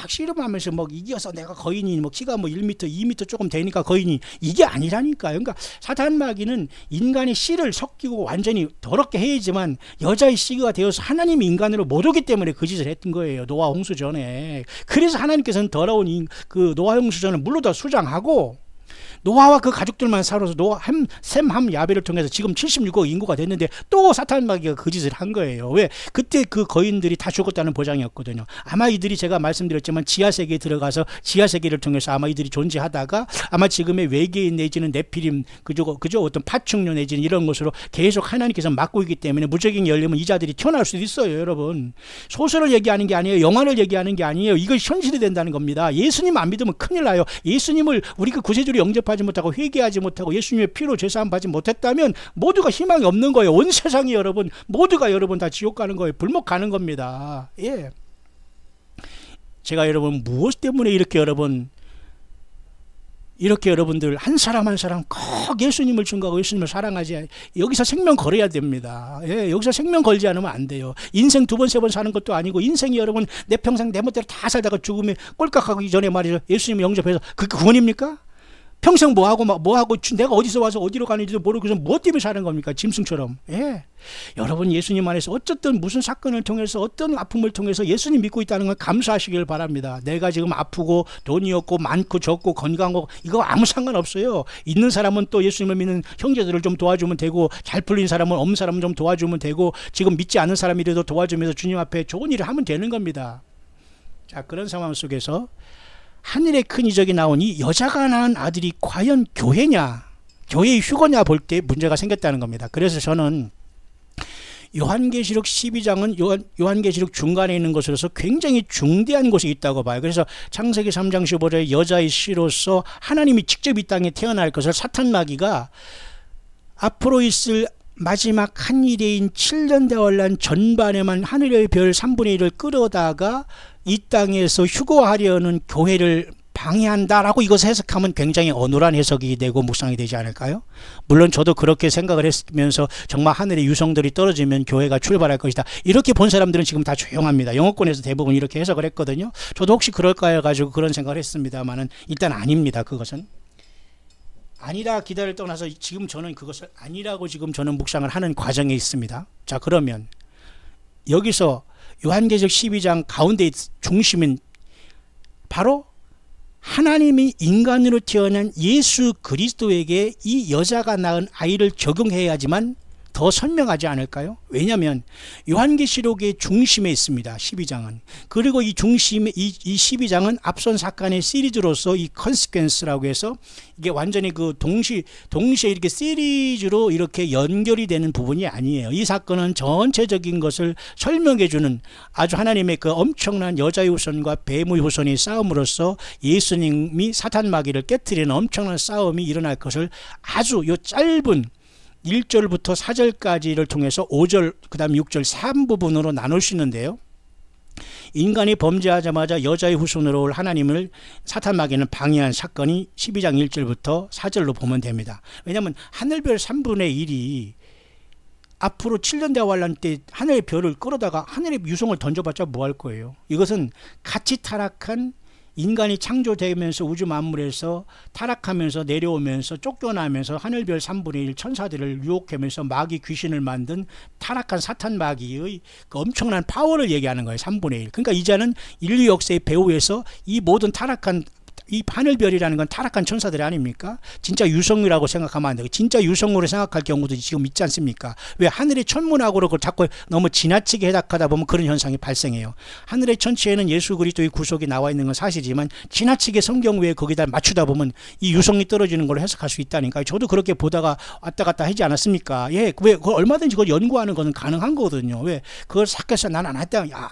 씨름하면서 이겨서 내가 거인이 키가 1m, 2m 조금 되니까 거인이, 이게 아니라니까요. 그러니까 사탄 마귀는 인간의 씨를 섞이고 완전히 더럽게 해야지만 여자의 씨가 되어서 하나님이 인간으로 못 오기 때문에 그 짓을 했던 거예요, 노아 홍수 전에. 그래서 하나님께서는 더러운 그 노아 홍수 전을 물로 다 수장하고 노아와 그 가족들만 살아서 셈, 함, 야벨을 통해서 지금 76억 인구가 됐는데 또 사탄 마귀가 그 짓을 한 거예요. 왜? 그때 그 거인들이 다 죽었다는 보장이었거든요. 아마 이들이, 제가 말씀드렸지만 지하세계에 들어가서 지하세계를 통해서 아마 이들이 존재하다가 아마 지금의 외계인 내지는 네피림, 그저 어떤 파충류 내지는 이런 것으로 계속 하나님께서 막고 있기 때문에 무적인 열리면 이 자들이 튀어나올 수도 있어요, 여러분. 소설을 얘기하는 게 아니에요. 영화를 얘기하는 게 아니에요. 이거 현실이 된다는 겁니다. 예수님 안 믿으면 큰일 나요. 예수님을 우리가 구세주로 영접하지 못하고 회개하지 못하고 예수님의 피로 죄사함 받지 못했다면 모두가 희망이 없는 거예요. 온 세상이 여러분 모두가 여러분 다 지옥 가는 거예요. 불목 가는 겁니다. 예. 제가 여러분 무엇 때문에 이렇게 여러분들 한 사람 한 사람 꼭 예수님을 증거하고 예수님을 사랑하지, 여기서 생명 걸어야 됩니다. 예, 여기서 생명 걸지 않으면 안 돼요. 인생 2번 3번 사는 것도 아니고, 인생이 여러분 내 평생 내 멋대로 다 살다가 죽음에 꼴깍하기 전에 말이죠, 예수님 영접해서 그게 구원입니까? 평생 뭐하고 내가 어디서 와서 어디로 가는지도 모르고 뭐 때문에 사는 겁니까? 짐승처럼. 예. 여러분, 예수님 안에서 어쨌든 무슨 사건을 통해서 어떤 아픔을 통해서 예수님 믿고 있다는 걸 감사하시길 바랍니다. 내가 지금 아프고 돈이 없고 많고 적고 건강하고 이거 아무 상관없어요. 있는 사람은 또 예수님을 믿는 형제들을 좀 도와주면 되고, 잘 풀린 사람은 없는 사람은 좀 도와주면 되고, 지금 믿지 않는 사람이라도 도와주면서 주님 앞에 좋은 일을 하면 되는 겁니다. 자, 그런 상황 속에서 하늘의 큰 이적이 나오니 여자가 낳은 아들이 과연 교회냐, 교회의 휴거냐 볼 때 문제가 생겼다는 겁니다. 그래서 저는 요한계시록 12장은 요한계시록 중간에 있는 것으로서 굉장히 중대한 것이 있다고 봐요. 그래서 창세기 3장 15절에 여자의 씨로서 하나님이 직접 이 땅에 태어날 것을 사탄 마귀가 앞으로 있을 마지막 한 일인 7년 대환란 전반에만 하늘의 별 3분의 1을 끌어다가 이 땅에서 휴거하려는 교회를 방해한다라고 이것을 해석하면 굉장히 어눌한 해석이 되고 묵상이 되지 않을까요? 물론 저도 그렇게 생각을 했으면서 정말 하늘의 유성들이 떨어지면 교회가 출발할 것이다, 이렇게 본 사람들은 지금 다 조용합니다. 영어권에서 대부분 이렇게 해석을 했거든요. 저도 혹시 그럴까 해가지고 그런 생각을 했습니다만은 일단 아닙니다. 그것은 아니라 기다를 떠나서 지금 저는 그것을 아니라고 지금 저는 묵상을 하는 과정에 있습니다. 자, 그러면 여기서 요한계시록 12장 가운데 중심인 바로 하나님이 인간으로 태어난 예수 그리스도에게 이 여자가 낳은 아이를 적용해야지만 더 선명하지 않을까요? 왜냐하면 요한계시록의 중심에 있습니다. 12장은. 그리고 이 중심에 이 12장은 앞선 사건의 시리즈로서 이 컨시퀀스라고 해서 이게 완전히 그 동시에 이렇게 시리즈로 이렇게 연결이 되는 부분이 아니에요. 이 사건은 전체적인 것을 설명해 주는 아주 하나님의 그 엄청난 여자의 후손과 뱀의 후손의 싸움으로서 예수님이 사탄 마귀를 깨트리는 엄청난 싸움이 일어날 것을 아주 요 짧은 1절부터 4절까지를 통해서 5절 그 다음 6절 3부분으로 나눌 수 있는데요, 인간이 범죄하자마자 여자의 후손으로 올 하나님을 사탄 마귀는 방해한 사건이 12장 1절부터 4절로 보면 됩니다. 왜냐하면 하늘별 3분의 1이 앞으로 7년 대환란 때 하늘의 별을 끌어다가 하늘의 유성을 던져봤자 뭐 할 거예요? 이것은 같이 타락한 인간이 창조되면서 우주 만물에서 타락하면서 내려오면서 쫓겨나면서 하늘별 3분의 1 천사들을 유혹하면서 마귀 귀신을 만든 타락한 사탄 마귀의 그 엄청난 파워를 얘기하는 거예요. 3분의 1. 그러니까 이제는 인류 역사의 배후에서 이 모든 타락한 이 하늘별이라는 건 타락한 천사들이 아닙니까? 진짜 유성이라고 생각하면 안 되고 진짜 유성으로 생각할 경우도 지금 있지 않습니까? 왜 하늘의 천문학으로 그걸 자꾸 너무 지나치게 해석하다 보면 그런 현상이 발생해요. 하늘의 천체에는 예수 그리스도의 구속이 나와 있는 건 사실이지만 지나치게 성경 외에 거기다 맞추다 보면 이 유성이 떨어지는 걸로 해석할 수 있다니까. 저도 그렇게 보다가 왔다 갔다 하지 않았습니까? 예, 왜 그걸 얼마든지 그걸 연구하는 것은 가능한 거거든요. 왜 그걸 삭해서 난 안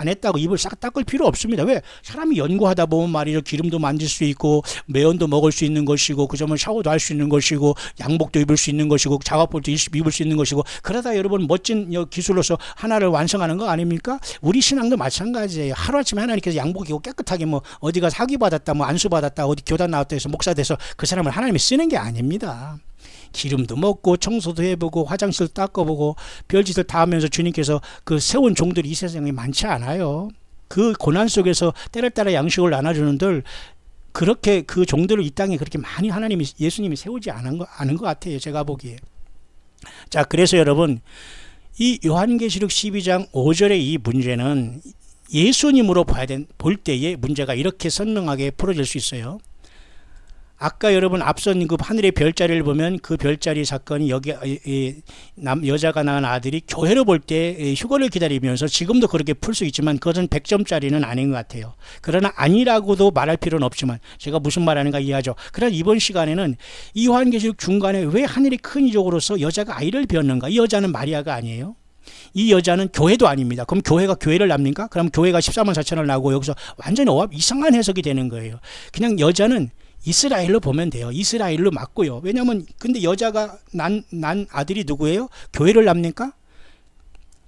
했다고 입을 싹 닦을 필요 없습니다. 왜 사람이 연구하다 보면 말이죠, 기름도 만질 수 있고 매연도 먹을 수 있는 것이고 그러면 샤워도 할 수 있는 것이고 양복도 입을 수 있는 것이고 작업볼도 입을 수 있는 것이고 그러다 여러분 멋진 기술로서 하나를 완성하는 거 아닙니까? 우리 신앙도 마찬가지예요. 하루아침에 하나님께서 양복 입고 깨끗하게 뭐 어디가 사기 받았다 뭐 안수 받았다 어디 교단 나왔다 해서 목사 돼서 그 사람을 하나님이 쓰는 게 아닙니다. 기름도 먹고 청소도 해보고 화장실 닦아보고 별짓을 다 하면서 주님께서 그 세운 종들이 이 세상에 많지 않아요. 그 고난 속에서 때를 따라 양식을 나눠주는들 그렇게 그 종들을 이 땅에 그렇게 많이 하나님이 예수님이 세우지 않은 것 같아요. 제가 보기에. 자, 그래서 여러분 이 요한계시록 12장 5절의 이 문제는 예수님으로 볼 때의 문제가 이렇게 선명하게 풀어질 수 있어요. 아까 여러분 앞선 그 하늘의 별자리를 보면 그 별자리 사건이 여기 여자가 낳은 아들이 교회로 볼 때 휴거를 기다리면서 지금도 그렇게 풀 수 있지만 그것은 100점짜리는 아닌 것 같아요. 그러나 아니라고도 말할 필요는 없지만 제가 무슨 말하는가 이해하죠. 그러나 이번 시간에는 이 요한계시록 중간에 왜 하늘의 큰 이적으로서 여자가 아이를 배웠는가. 이 여자는 마리아가 아니에요. 이 여자는 교회도 아닙니다. 그럼 교회가 교회를 낳습니까? 그럼 교회가 14만 4천을 낳고 여기서 완전히 이상한 해석이 되는 거예요. 그냥 여자는 이스라엘로 보면 돼요. 이스라엘로 맞고요. 왜냐하면 근데 여자가 난 아들이 누구예요? 교회를 낳습니까?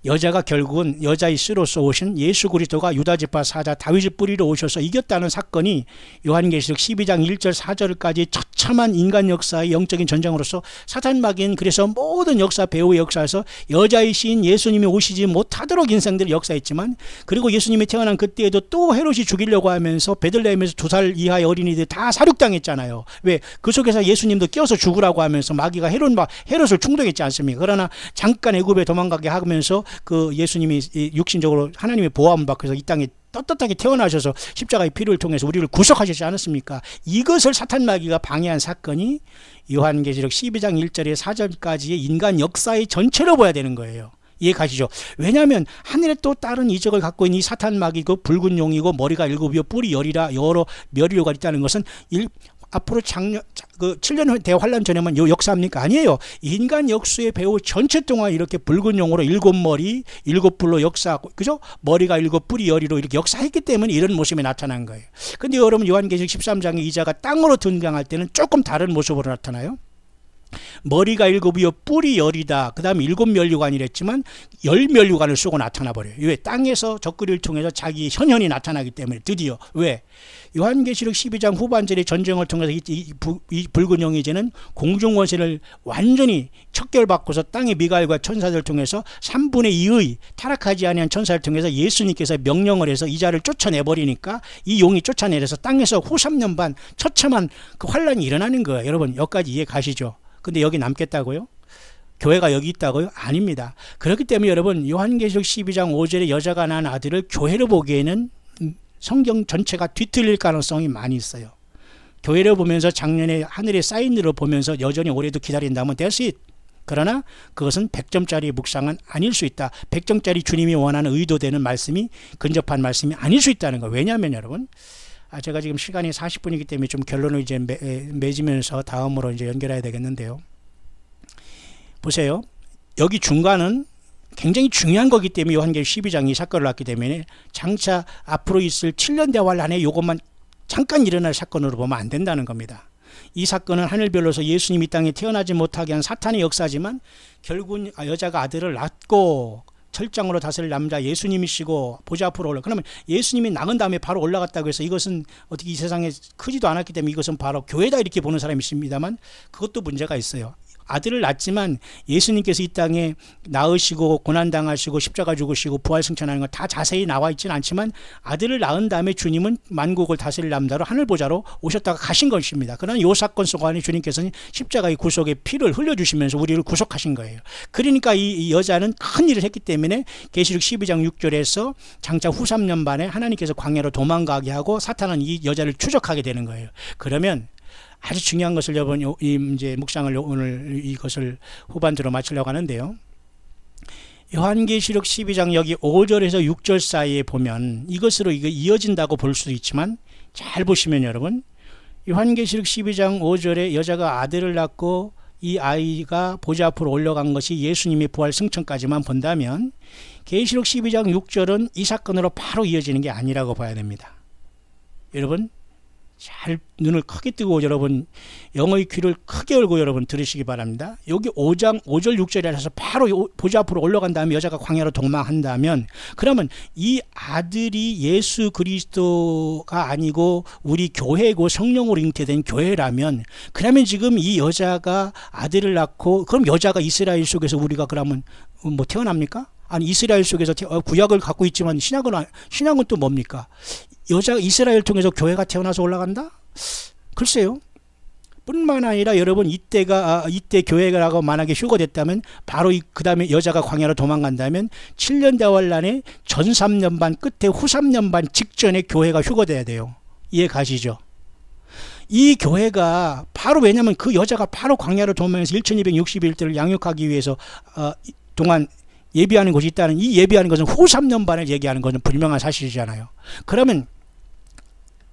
여자가 결국은 여자의 씨로서 오신 예수 그리스도가 유다지파 사자 다윗의 뿌리로 오셔서 이겼다는 사건이 요한계시록 12장 1절 4절까지 처참한 인간 역사의 영적인 전쟁으로서 사탄 마귀는 그래서 모든 역사 배후의 역사에서 여자의 시인 예수님이 오시지 못하도록 인생들을 역사했지만 그리고 예수님이 태어난 그때에도 또 헤롯이 죽이려고 하면서 베들레헴에서 2살 이하의 어린이들 다 사륙당했잖아요. 왜? 그 속에서 예수님도 끼어서 죽으라고 하면서 마귀가 헤롯을 충동했지 않습니까? 그러나 잠깐 애굽에 도망가게 하면서 그 예수님이 육신적으로 하나님의 보호함을 받고서 이 땅에 떳떳하게 태어나셔서 십자가의 피를 통해서 우리를 구속하시지 않았습니까? 이것을 사탄 마귀가 방해한 사건이 요한계시록 12장 1절에 4절까지의 인간 역사의 전체로 봐야 되는 거예요. 이해 가시죠? 왜냐하면 하늘에 또 다른 이적을 갖고 있는 이 사탄 마귀고 붉은 용이고 머리가 7이요 뿔이 10이라 여러 멸류가 있다는 것은 앞으로 7년 대환란 전에만 요 역사입니까? 아니에요. 인간 역수의 배후 전체 동안 이렇게 붉은 용으로 7머리 7뿔로 역사하고, 그죠? 머리가 7, 뿔이 10이로 이렇게 역사했기 때문에 이런 모습이 나타난 거예요. 근데 여러분 요한계시록 13장의 이자가 땅으로 등장할 때는 조금 다른 모습으로 나타나요. 머리가 7이요 뿔이 10이다. 그 다음에 7면류관이랬지만 10면류관을 쓰고 나타나 버려요. 왜? 땅에서 적그리를 통해서 자기 현현이 나타나기 때문에. 드디어. 왜? 요한계시록 12장 후반절의 전쟁을 통해서 이 붉은 용이 이제는 공중원세를 완전히 척결받고서 땅의 미갈과 천사들을 통해서 3분의 2의 타락하지 아니한 천사를 통해서 예수님께서 명령을 해서 이 자를 쫓아내버리니까 이 용이 쫓아내려서 땅에서 후 3년 반 처참한 그 환란이 일어나는 거예요. 여러분 여기까지 이해 가시죠? 근데 여기 남겠다고요? 교회가 여기 있다고요? 아닙니다. 그렇기 때문에 여러분 요한계시록 12장 5절에 여자가 낳은 아들을 교회로 보기에는 성경 전체가 뒤틀릴 가능성이 많이 있어요. 교회를 보면서 작년에 하늘의 사인으로 보면서 여전히 올해도 기다린다면 that's it. 그러나 그것은 100점짜리 묵상은 아닐 수 있다. 100점짜리 주님이 원하는 의도되는 말씀이 근접한 말씀이 아닐 수 있다는 거예요. 왜냐하면 여러분 제가 지금 시간이 40분이기 때문에 좀 결론을 이제 맺으면서 다음으로 이제 연결해야 되겠는데요. 보세요. 여기 중간은 굉장히 중요한 거기 때문에 요한계시록 12장이 사건을 낳기 때문에 장차 앞으로 있을 7년 대환란에 이것만 잠깐 일어날 사건으로 보면 안 된다는 겁니다. 이 사건은 하늘별로서 예수님이 땅에 태어나지 못하게 한 사탄의 역사지만 결국은 여자가 아들을 낳고 철장으로 다스릴 남자 예수님이시고 보좌 앞으로 올라. 그러면 예수님이 낳은 다음에 바로 올라갔다고 해서 이것은 어떻게 이 세상에 크지도 않았기 때문에 이것은 바로 교회다 이렇게 보는 사람이 있습니다만 그것도 문제가 있어요. 아들을 낳았지만 예수님께서 이 땅에 낳으시고 고난당하시고 십자가 죽으시고 부활승천하는 거 다 자세히 나와 있지는 않지만 아들을 낳은 다음에 주님은 만국을 다스릴 남자로 하늘보좌로 오셨다가 가신 것입니다. 그러나 이 사건 속안에 주님께서는 십자가의 구속의 피를 흘려주시면서 우리를 구속하신 거예요. 그러니까 이 여자는 큰 일을 했기 때문에 계시록 12장 6절에서 장차 후 3년 반에 하나님께서 광야로 도망가게 하고 사탄은 이 여자를 추적하게 되는 거예요. 그러면 아주 중요한 것을 여러분 이제 묵상을 오늘 이것을 후반부로 마치려고 하는데요. 요한계시록 12장 여기 5절에서 6절 사이에 보면 이것으로 이거 이어진다고 볼 수도 있지만 잘 보시면 여러분 요한계시록 12장 5절에 여자가 아들을 낳고 이 아이가 보좌 앞으로 올라간 것이 예수님의 부활 승천까지만 본다면 계시록 12장 6절은 이 사건으로 바로 이어지는 게 아니라고 봐야 됩니다. 여러분 잘 눈을 크게 뜨고 여러분 영의 귀를 크게 열고 여러분 들으시기 바랍니다. 여기 5장 5절 6절이라서 바로 보좌 앞으로 올라간 다음에 여자가 광야로 도망한다면 그러면 이 아들이 예수 그리스도가 아니고 우리 교회고 성령으로 잉태된 교회라면 그러면 지금 이 여자가 아들을 낳고 그럼 여자가 이스라엘 속에서 우리가 그러면 뭐 태어납니까? 아니 이스라엘 속에서 구약을 갖고 있지만 신약은 또 뭡니까? 여자가 이스라엘 통해서 교회가 태어나서 올라간다? 글쎄요. 뿐만 아니라 여러분 이때 교회라고 만약에 휴거됐다면 바로 그 다음에 여자가 광야로 도망간다면 7년 대환란의 전 3년 반 끝에 후 3년 반 직전에 교회가 휴거돼야 돼요. 이해 가시죠? 이 교회가 바로 왜냐하면 그 여자가 바로 광야로 도망해서 1261대를 양육하기 위해서 동안 예비하는 곳이 있다는 이 예비하는 것은 후 3년 반을 얘기하는 것은 분명한 사실이잖아요. 그러면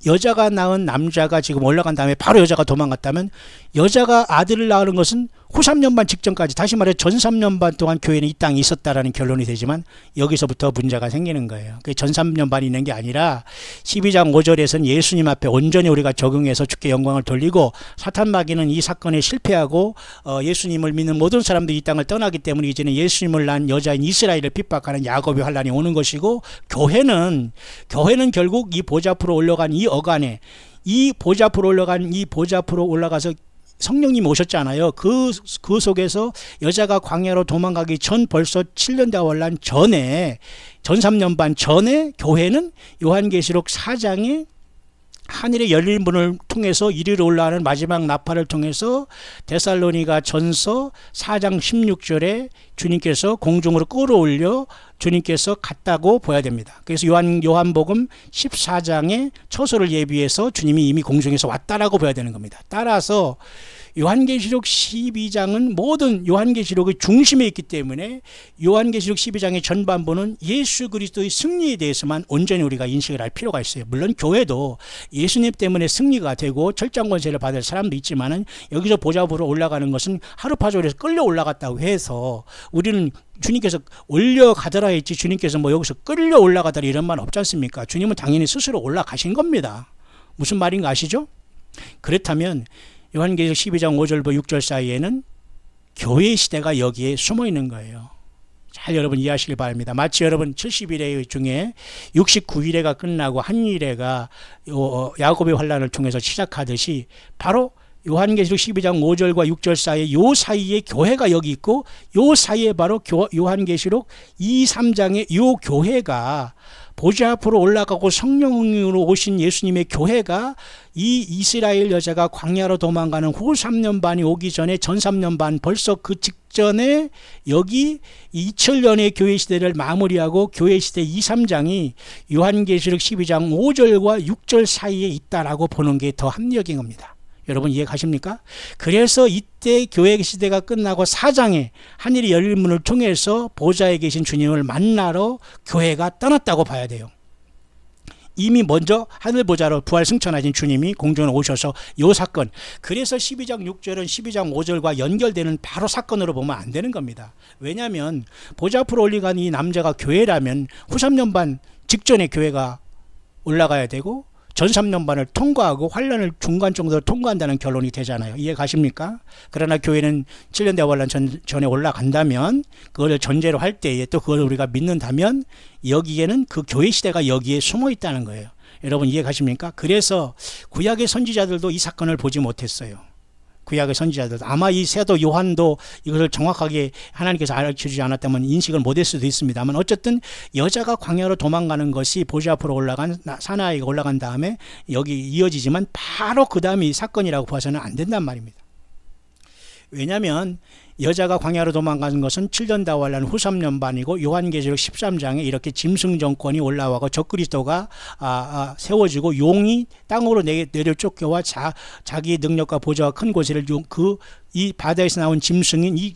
여자가 낳은 남자가 지금 올라간 다음에 바로 여자가 도망갔다면 여자가 아들을 낳는 것은 후 3년 반 직전까지 다시 말해 전 3년 반 동안 교회는 이 땅에 있었다라는 결론이 되지만 여기서부터 문제가 생기는 거예요. 그게 전 3년 반이 있는 게 아니라 12장 5절에서는 예수님 앞에 온전히 우리가 적용해서 주께 영광을 돌리고 사탄 마귀는 이 사건에 실패하고 예수님을 믿는 모든 사람들이 이 땅을 떠나기 때문에 이제는 예수님을 낳은 여자인 이스라엘을 핍박하는 야곱의 환란이 오는 것이고 교회는 결국 이 보좌 앞으로 올라간 이 어간에 이 보좌 앞으로 올라가서 성령님이 오셨잖아요. 그 속에서 여자가 광야로 도망가기 전 벌써 7년 대환란 전에 전 3년 반 전에 교회는 요한계시록 4장에 하늘의 열린 문을 통해서 이리로 올라가는 마지막 나팔을 통해서 데살로니가 전서 4장 16절에 주님께서 공중으로 끌어올려 주님께서 갔다고 보아야 됩니다. 그래서 요한복음 14장에 처소를 예비해서 주님이 이미 공중에서 왔다라고 보아야 되는 겁니다. 따라서 요한계시록 12장은 모든 요한계시록의 중심에 있기 때문에 요한계시록 12장의 전반부는 예수 그리스도의 승리에 대해서만 온전히 우리가 인식을 할 필요가 있어요. 물론 교회도 예수님 때문에 승리가 되고 철장 권세를 받을 사람도 있지만은 여기서 보좌부로 올라가는 것은 하루파졸에서 끌려 올라갔다고 해서 우리는 주님께서 올려가더라 했지 주님께서 뭐 여기서 끌려 올라가더라 이런 말 없지 않습니까? 주님은 당연히 스스로 올라가신 겁니다. 무슨 말인가 아시죠? 그렇다면 요한계시록 12장 5절부터 6절 사이에는 교회 시대가 여기에 숨어 있는 거예요. 잘 여러분 이해하시길 바랍니다. 마치 여러분 70일의 중에 69일회가 끝나고 한 일회가 야곱의 환란을 통해서 시작하듯이 바로 요한계시록 12장 5절과 6절 사이에 요 사이에 교회가 여기 있고 요 사이에 바로 요한계시록 2, 3장의 요 교회가 보좌 앞으로 올라가고 성령으로 오신 예수님의 교회가 이 이스라엘 여자가 광야로 도망가는 후 3년 반이 오기 전에 전 3년 반 벌써 그 직전에 여기 2000년의 교회 시대를 마무리하고 교회 시대 2, 3장이 요한계시록 12장 5절과 6절 사이에 있다라고 보는 게 더 합리적인 겁니다. 여러분 이해 가십니까? 그래서 이때 교회 시대가 끝나고 4장에 하늘의 열린 문을 통해서 보좌에 계신 주님을 만나러 교회가 떠났다고 봐야 돼요. 이미 먼저 하늘 보좌로 부활 승천하신 주님이 공중에 오셔서 이 사건, 그래서 12장 6절은 12장 5절과 연결되는 바로 사건으로 보면 안 되는 겁니다. 왜냐하면 보좌 앞으로 올라간 이 남자가 교회라면 후 3년 반 직전에 교회가 올라가야 되고 전 3년 반을 통과하고 환란을 중간 정도로 통과한다는 결론이 되잖아요. 이해 가십니까? 그러나 교회는 7년 대환란 전에 올라간다면 그걸 전제로 할 때에 또 그걸 우리가 믿는다면 여기에는 그 교회 시대가 여기에 숨어 있다는 거예요. 여러분 이해 가십니까? 그래서 구약의 선지자들도 이 사건을 보지 못했어요. 구약의 선지자들도 아마 이 사도 요한도 이것을 정확하게 하나님께서 알려주지 않았다면 인식을 못할 수도 있습니다만 어쨌든 여자가 광야로 도망가는 것이 보좌 앞으로 올라간 사나이가 올라간 다음에 여기 이어지지만 바로 그 다음이 사건이라고 봐서는 안 된단 말입니다. 왜냐하면 여자가 광야로 도망가는 것은 7년 다왈란 후 3년 반이고 요한계시록 13장에 이렇게 짐승 정권이 올라와고 적그리스도가 세워지고 용이 땅으로 내려 쫓겨와 자기의 능력과 보좌와 큰 권세를 이 바다에서 나온 짐승인 이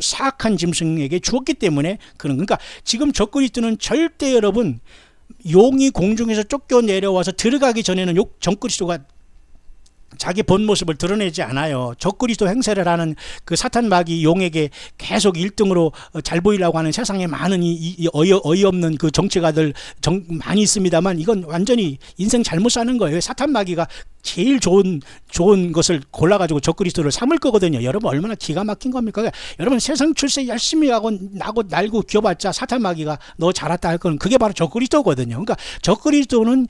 사악한 짐승에게 주었기 때문에 그러니까 지금 적그리스도는 절대 여러분 용이 공중에서 쫓겨 내려와서 들어가기 전에는 적그리스도가 자기 본 모습을 드러내지 않아요. 적그리스도 행세를 하는 그 사탄 마귀 용에게 계속 1등으로 잘 보이려고 하는 세상에 많은 어이없는 그 정치가들 많이 있습니다만 이건 완전히 인생 잘못 사는 거예요. 사탄 마귀가 제일 좋은 것을 골라가지고 적그리스도를 삼을 거거든요. 여러분 얼마나 기가 막힌 겁니까? 그러니까 여러분 세상 출세 열심히 하고 날고 기어봤자 사탄 마귀가 너 잘했다 할 거는 그게 바로 적그리스도거든요. 그러니까 적그리스도는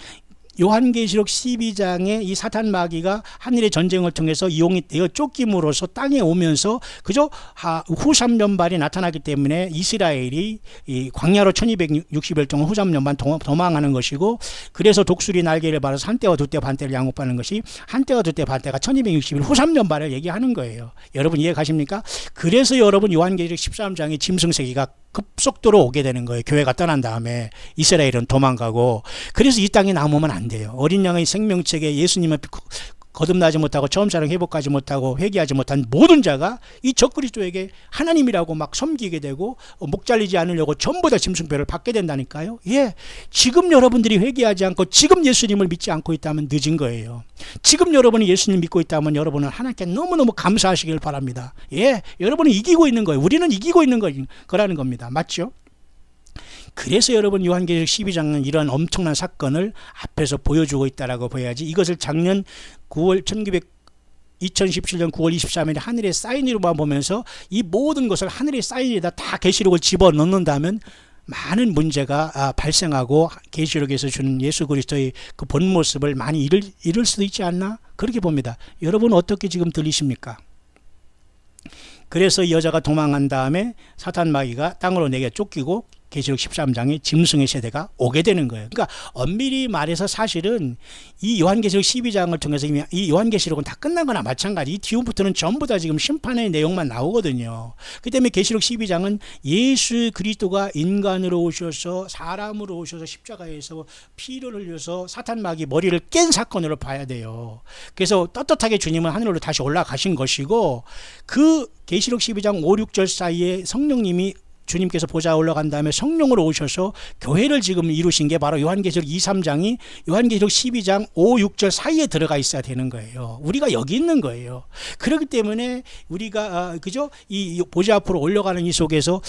요한계시록 12장에 이 사탄 마귀가 하늘의 전쟁을 통해서 이용이 되어 쫓김으로써 땅에 오면서 그저 후 3년반이 나타나기 때문에 이스라엘이 이 광야로 1260일 동안 후 3년반 도망하는 것이고 그래서 독수리 날개를 받아서 한때와 두때 반때를 양육받는 것이 한때와 두때 반때가 1260일 후 3년반을 얘기하는 거예요. 여러분 이해 가십니까? 그래서 여러분 요한계시록 13장에 짐승세기가 급속도로 오게 되는 거예요. 교회가 떠난 다음에 이스라엘은 도망가고 그래서 이 땅에 남으면 안 돼요. 어린 양의 생명책에 예수님을 거듭나지 못하고 처음처럼 회복하지 못하고 회개하지 못한 모든 자가 이 적그리스도에게 하나님이라고 막 섬기게 되고 목 잘리지 않으려고 전부 다 짐승표를 받게 된다니까요. 예, 지금 여러분들이 회개하지 않고 지금 예수님을 믿지 않고 있다면 늦은 거예요. 지금 여러분이 예수님 믿고 있다면 여러분은 하나님께 너무너무 감사하시길 바랍니다. 예, 여러분은 이기고 있는 거예요. 우리는 이기고 있는 거라는 겁니다. 맞죠? 그래서 여러분 요한계시록 12장은 이런 엄청난 사건을 앞에서 보여주고 있다라고 봐야지 이것을 작년 2017년 9월 23일에 하늘의 사인으로만 보면서 이 모든 것을 하늘의 사인에다 다 계시록을 집어넣는다면 많은 문제가 발생하고 계시록에서 주는 예수 그리스도의 그 본 모습을 많이 잃을 수도 있지 않나 그렇게 봅니다. 여러분 어떻게 지금 들리십니까? 그래서 여자가 도망한 다음에 사탄 마귀가 땅으로 내게 쫓기고 계시록 13장에 짐승의 세대가 오게 되는 거예요. 그러니까 엄밀히 말해서 사실은 이 요한계시록 12장을 통해서 이미 이 요한계시록은 다 끝난 거나 마찬가지. 이 뒤부터는 전부 다 지금 심판의 내용만 나오거든요. 그 때문에 계시록 12장은 예수 그리스도가 인간으로 오셔서 사람으로 오셔서 십자가에서 피를 흘려서 사탄 마귀 머리를 깬 사건으로 봐야 돼요. 그래서 떳떳하게 주님은 하늘로 다시 올라가신 것이고 그 계시록 12장 5, 6절 사이에 성령님이 주님께서 보좌에 올라간 다음에 성령으로 오셔서 교회를 지금 이루신 게 바로 요한계시록 2, 3장이 요한계시록 12장 5, 6절 사이에 들어가 있어야 되는 거예요. 우리가 여기 있는 거예요. 그렇기 때문에 우리가 그죠? 이 보좌 앞으로 올라가는 이 속에서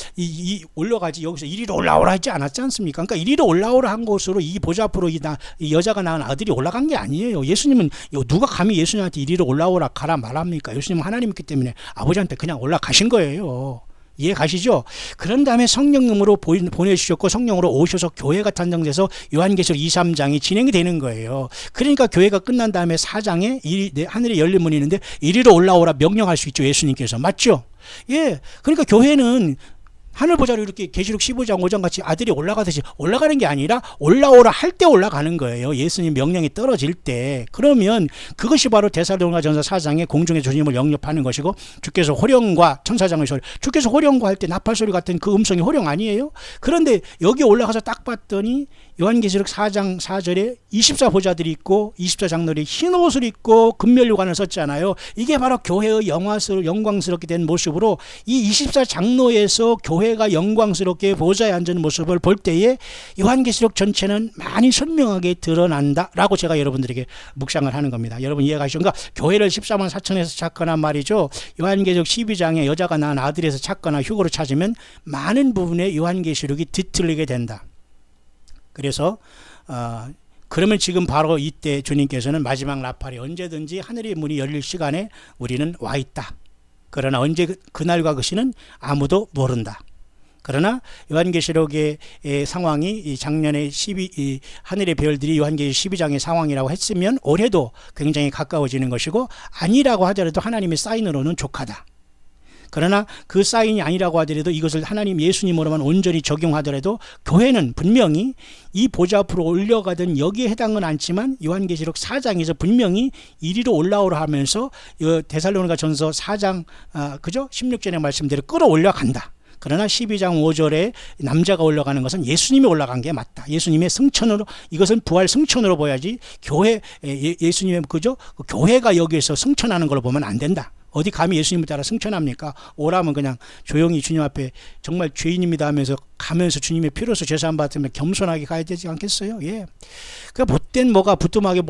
올라가지 여기서 이리로 올라오라 하지 않았지 않습니까? 그러니까 이리로 올라오라 한 곳으로 이 보좌 앞으로 이 여자가 낳은 아들이 올라간 게 아니에요. 예수님은 누가 감히 예수님한테 이리로 올라오라 가라 말합니까? 예수님은 하나님이기 때문에 아버지한테 그냥 올라가신 거예요. 이해 가시죠? 그런 다음에 성령님으로 보내주셨고 성령으로 오셔서 교회가 탄생돼서 요한계시록 2, 3장이 진행이 되는 거예요. 그러니까 교회가 끝난 다음에 4장에 하늘에 열린 문이 있는데 이리로 올라오라 명령할 수 있죠. 예수님께서. 맞죠? 예. 그러니까 교회는 하늘 보좌로 이렇게 계시록 15장 5장 같이 아들이 올라가듯이 올라가는 게 아니라 올라오라 할 때 올라가는 거예요. 예수님 명령이 떨어질 때. 그러면 그것이 바로 데살로니가전서 4장에 공중의 주님을 영접하는 것이고 주께서 호령과 천사장의 소리 주께서 호령과 할 때 나팔소리 같은 그 음성이 호령 아니에요? 그런데 여기 올라가서 딱 봤더니 요한계시록 4장 4절에 24보좌들이 있고 24장로들이 흰 옷을 입고 금면류관을 썼잖아요. 이게 바로 교회의 영광스럽게 된 모습으로 이 24장로에서 교회가 영광스럽게 보좌에 앉은 모습을 볼 때에 요한계시록 전체는 많이 선명하게 드러난다라고 제가 여러분들에게 묵상을 하는 겁니다. 여러분 이해가시죠? 그러니까 교회를 14만 4천에서 찾거나 말이죠. 요한계시록 12장에 여자가 낳은 아들에서 찾거나 휴거로 찾으면 많은 부분에 요한계시록이 뒤틀리게 된다. 그래서 그러면 지금 바로 이때 주님께서는 마지막 나팔이 언제든지 하늘의 문이 열릴 시간에 우리는 와 있다. 그러나 언제 그날과 그 시는 아무도 모른다. 그러나 요한계시록의 상황이 이 작년에 이 하늘의 별들이 요한계시록 12장의 상황이라고 했으면 올해도 굉장히 가까워지는 것이고, 아니라고 하더라도 하나님의 사인으로는 족하다. 그러나 그 사인이 아니라고 하더라도 이것을 하나님 예수님으로만 온전히 적용하더라도 교회는 분명히 이 보좌 앞으로 올려가든 여기에 해당은 않지만 요한계시록 4장에서 분명히 이리로 올라오라 하면서 데살로니가 전서 4장 그죠? 16절의 말씀대로 끌어올려 간다. 그러나 12장 5절에 남자가 올라가는 것은 예수님이 올라간 게 맞다. 예수님의 승천으로, 이것은 부활 승천으로 보야지 교회, 예수님의 그죠? 교회가 여기에서 승천하는 걸로 보면 안 된다. 어디 감히 예수님을 따라 승천합니까? 오라면 그냥 조용히 주님 앞에 정말 죄인입니다 하면서 가면서 주님의 피로서 죄사함 받으면 겸손하게 가야 되지 않겠어요? 예. 그 못된 뭐가 부뚜막에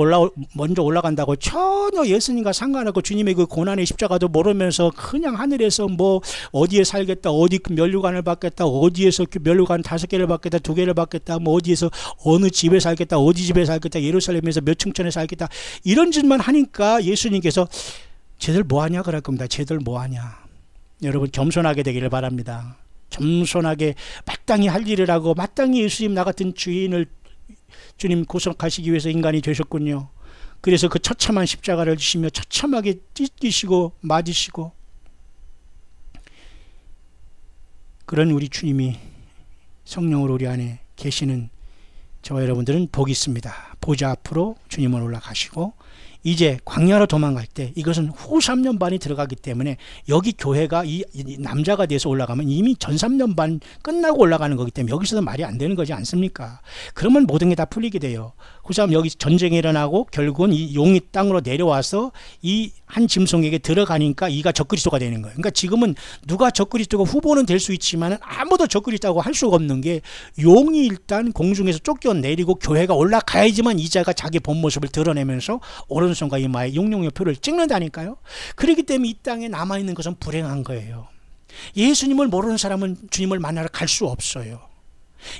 먼저 올라간다고 전혀 예수님과 상관없고 주님의 그 고난의 십자가도 모르면서 그냥 하늘에서 뭐 어디에 살겠다, 어디 면류관을 받겠다, 어디에서 면류관 5개를 받겠다, 2개를 받겠다, 뭐 어디에서 어느 집에 살겠다, 어디 집에 살겠다, 예루살렘에서 몇 층천에 살겠다, 이런 짓만 하니까 예수님께서 쟤들 뭐하냐 그럴 겁니다. 쟤들 뭐하냐. 여러분 겸손하게 되기를 바랍니다. 겸손하게 마땅히 할 일을 하고 마땅히 예수님 나 같은 주인을 주님 구속하시기 위해서 인간이 되셨군요. 그래서 그 처참한 십자가를 지시며 처참하게 찢기시고 맞으시고, 그런 우리 주님이 성령으로 우리 안에 계시는 저와 여러분들은 복이 있습니다. 보좌 앞으로 주님은 올라가시고, 이제 광야로 도망갈 때 이것은 후 3년 반이 들어가기 때문에 여기 교회가 이 남자가 돼서 올라가면 이미 전 3년 반 끝나고 올라가는 거기 때문에 여기서도 말이 안 되는 거지 않습니까? 그러면 모든 게 다 풀리게 돼요. 그 사람 여기 전쟁이 일어나고 결국은 이 용이 땅으로 내려와서 이 한 짐승에게 들어가니까 이가 적그리스도가 되는 거예요. 그러니까 지금은 누가 적그리스도가 후보는 될 수 있지만 아무도 적그리스도라고 할 수가 없는 게, 용이 일단 공중에서 쫓겨내리고 교회가 올라가야지만 이자가 자기 본 모습을 드러내면서 오른손과 이마에 용용의 표를 찍는다니까요. 그렇기 때문에 이 땅에 남아있는 것은 불행한 거예요. 예수님을 모르는 사람은 주님을 만나러 갈 수 없어요.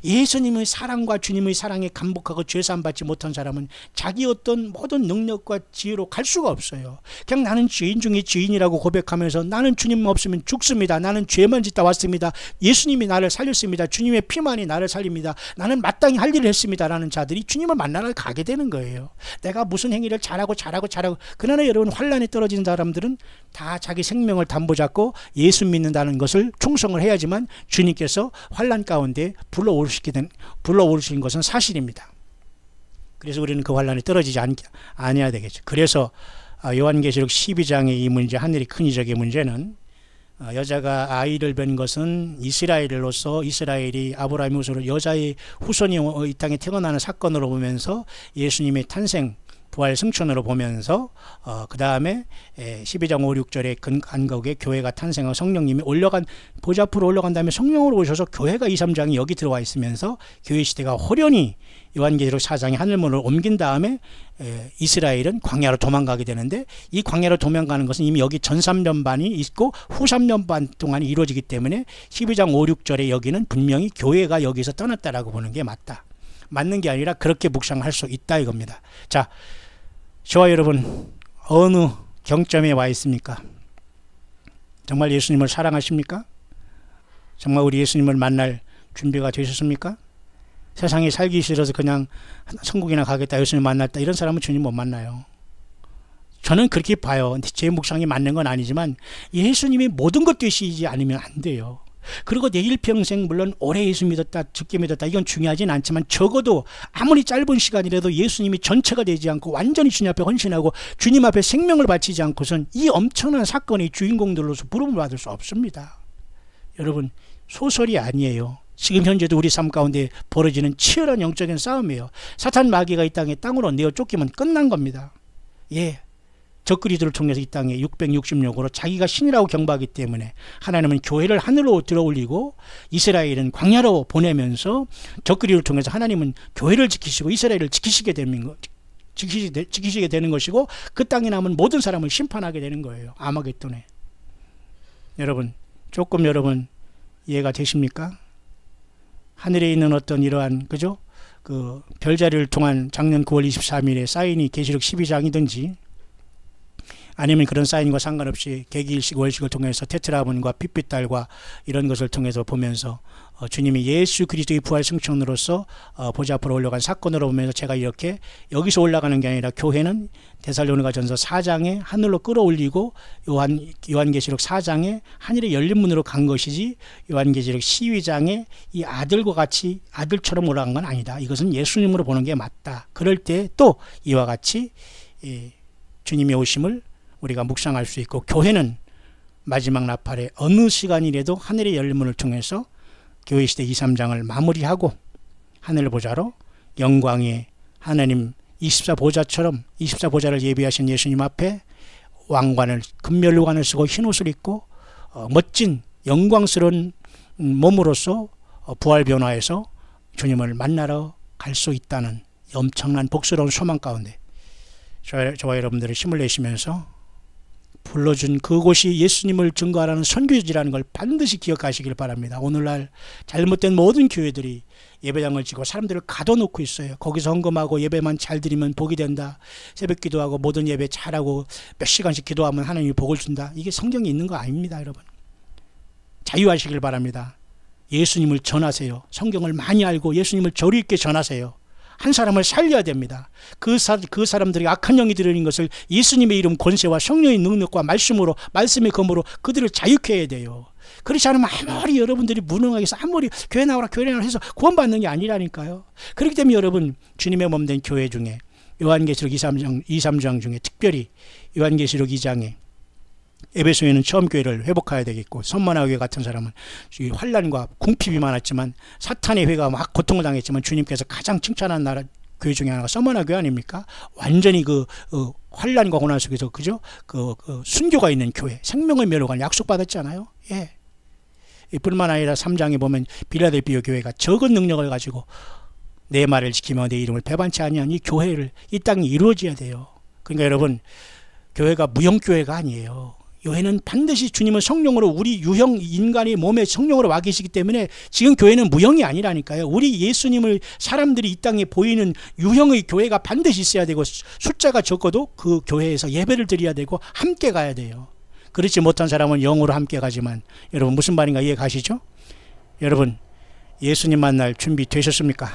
예수님의 사랑과 주님의 사랑에 감복하고 죄사함 받지 못한 사람은 자기 어떤 모든 능력과 지혜로 갈 수가 없어요. 그냥 나는 죄인 중에 죄인이라고 고백하면서 나는 주님 없으면 죽습니다. 나는 죄만 짓다 왔습니다. 예수님이 나를 살렸습니다. 주님의 피만이 나를 살립니다. 나는 마땅히 할 일을 했습니다. 라는 자들이 주님을 만나러 가게 되는 거예요. 내가 무슨 행위를 잘하고 그러나 여러분, 환란에 떨어지는 사람들은 다 자기 생명을 담보 잡고 예수 믿는다는 것을 충성을 해야지만 주님께서 환란 가운데 불러오르신 것은 사실입니다. 그래서 우리는 그 환란에 떨어지지 않아야 되겠죠. 그래서 요한계시록 12장의 이 문제, 하늘의 큰 이적의 문제는 여자가 아이를 뵌 것은 이스라엘로서 이스라엘이 아브라함의 후손으로 여자의 후손이 이 땅에 태어나는 사건으로 보면서 예수님의 탄생, 부활 승천으로 보면서 그 다음에 12장 5, 6절에 간곡에 교회가 탄생하고 성령님이 보좌 앞으로 올라간 다음에 성령으로 오셔서 교회가 2, 3장이 여기 들어와 있으면서 교회 시대가 호련히 요한계시록 4장에 하늘문을 옮긴 다음에 이스라엘은 광야로 도망가게 되는데, 이 광야로 도망가는 것은 이미 여기 전 3년 반이 있고 후 3년 반 동안이 이루어지기 때문에 12장 5, 6절에 여기는 분명히 교회가 여기서 떠났다라고 보는 게 맞는 게 아니라 그렇게 묵상할 수 있다 이겁니다. 자, 저와 여러분 어느 경점에 와 있습니까? 정말 예수님을 사랑하십니까? 정말 우리 예수님을 만날 준비가 되셨습니까? 세상에 살기 싫어서 그냥 천국이나 가겠다, 예수님 만났다, 이런 사람은 주님 못 만나요. 저는 그렇게 봐요. 제 묵상이 맞는 건 아니지만 예수님이 모든 것 되시지 않으면 안 돼요. 그리고 내 일평생 물론 오래 예수 믿었다, 적게 믿었다, 이건 중요하진 않지만 적어도 아무리 짧은 시간이라도 예수님이 전체가 되지 않고 완전히 주님 앞에 헌신하고 주님 앞에 생명을 바치지 않고선 이 엄청난 사건의 주인공들로서 부름을 받을 수 없습니다. 여러분, 소설이 아니에요. 지금 현재도 우리 삶 가운데 벌어지는 치열한 영적인 싸움이에요. 사탄 마귀가 이 땅에 땅으로 내어 쫓기면 끝난 겁니다. 예. 적그리스도를 통해서 이 땅에 666으로 자기가 신이라고 경배하기 때문에 하나님은 교회를 하늘로 들어올리고 이스라엘은 광야로 보내면서 적그리스도를 통해서 하나님은 교회를 지키시고 이스라엘을 지키시게 되는 것이고, 그 땅에 남은 모든 사람을 심판하게 되는 거예요. 아마겟돈에. 여러분, 조금 여러분 이해가 되십니까? 하늘에 있는 어떤 이러한 그죠? 그 별자리를 통한 작년 9월 23일에 사인이 계시록 12장이든지 아니면 그런 사인과 상관없이 개기일식 월식을 통해서 테트라본과 핏빛달과 이런 것을 통해서 보면서 주님이 예수 그리스도의 부활 승천으로서 보좌 앞으로 올라간 사건으로 보면서 제가 이렇게 여기서 올라가는 게 아니라 교회는 데살로니가전서 4장에 하늘로 끌어올리고 요한계시록 4장에 하늘의 열린 문으로 간 것이지 요한계시록 12장에 이 아들과 같이 아들처럼 올라간 건 아니다. 이것은 예수님으로 보는 게 맞다. 그럴 때 또 이와 같이 주님의 오심을 우리가 묵상할 수 있고, 교회는 마지막 나팔에 어느 시간이라도 하늘의 열린 문을 통해서 교회 시대 2, 3장을 마무리하고 하늘 보좌로 영광의 하나님 24보좌처럼 24보좌를 예비하신 예수님 앞에 왕관을 금면류관을 쓰고 흰옷을 입고 멋진 영광스러운 몸으로서 부활 변화해서 주님을 만나러 갈 수 있다는 엄청난 복스러운 소망 가운데 저와 여러분들이 힘을 내시면서 불러준 그곳이 예수님을 증거하라는 선교지라는 걸 반드시 기억하시길 바랍니다. 오늘날 잘못된 모든 교회들이 예배당을 지고 사람들을 가둬놓고 있어요. 거기서 헌금하고 예배만 잘 드리면 복이 된다. 새벽 기도하고 모든 예배 잘하고 몇 시간씩 기도하면 하나님이 복을 준다. 이게 성경에 있는 거 아닙니다, 여러분. 자유하시길 바랍니다. 예수님을 전하세요. 성경을 많이 알고 예수님을 조리 있게 전하세요. 한 사람을 살려야 됩니다. 그 사람들이 악한 영이 들어있는 것을 예수님의 이름 권세와 성령의 능력과 말씀으로, 말씀의 검으로 그들을 자유케 해야 돼요. 그렇지 않으면 아무리 여러분들이 무능하게 해서 아무리 교회 나오라 해서 구원받는 게 아니라니까요. 그렇기 때문에 여러분, 주님의 몸된 교회 중에 요한계시록 2, 3장 중에 특별히 요한계시록 2장에 에베소에는 처음 교회를 회복해야 되겠고, 선만화 교회 같은 사람은 환난과 궁핍이 많았지만 사탄의 회가 막 고통을 당했지만 주님께서 가장 칭찬한 나라 교회 중에 하나가 선만화 교회 아닙니까? 완전히 환난과 고난 속에서 그죠? 순교가 있는 교회, 생명의 멸류관 약속받았잖아요. 예. 뿐만 아니라 3장에 보면 빌라델비아 교회가 적은 능력을 가지고 내 말을 지키며 내 이름을 배반치 아니한 이 교회를 이 땅에 이루어져야 돼요. 그러니까 여러분, 교회가 무형교회가 아니에요. 교회는 반드시 주님은 성령으로 우리 유형 인간의 몸에 성령으로 와 계시기 때문에 지금 교회는 무형이 아니라니까요. 우리 예수님을 사람들이 이 땅에 보이는 유형의 교회가 반드시 있어야 되고, 숫자가 적어도 그 교회에서 예배를 드려야 되고 함께 가야 돼요. 그렇지 못한 사람은 영으로 함께 가지만, 여러분 무슨 말인가 이해 가시죠? 여러분, 예수님 만날 준비 되셨습니까?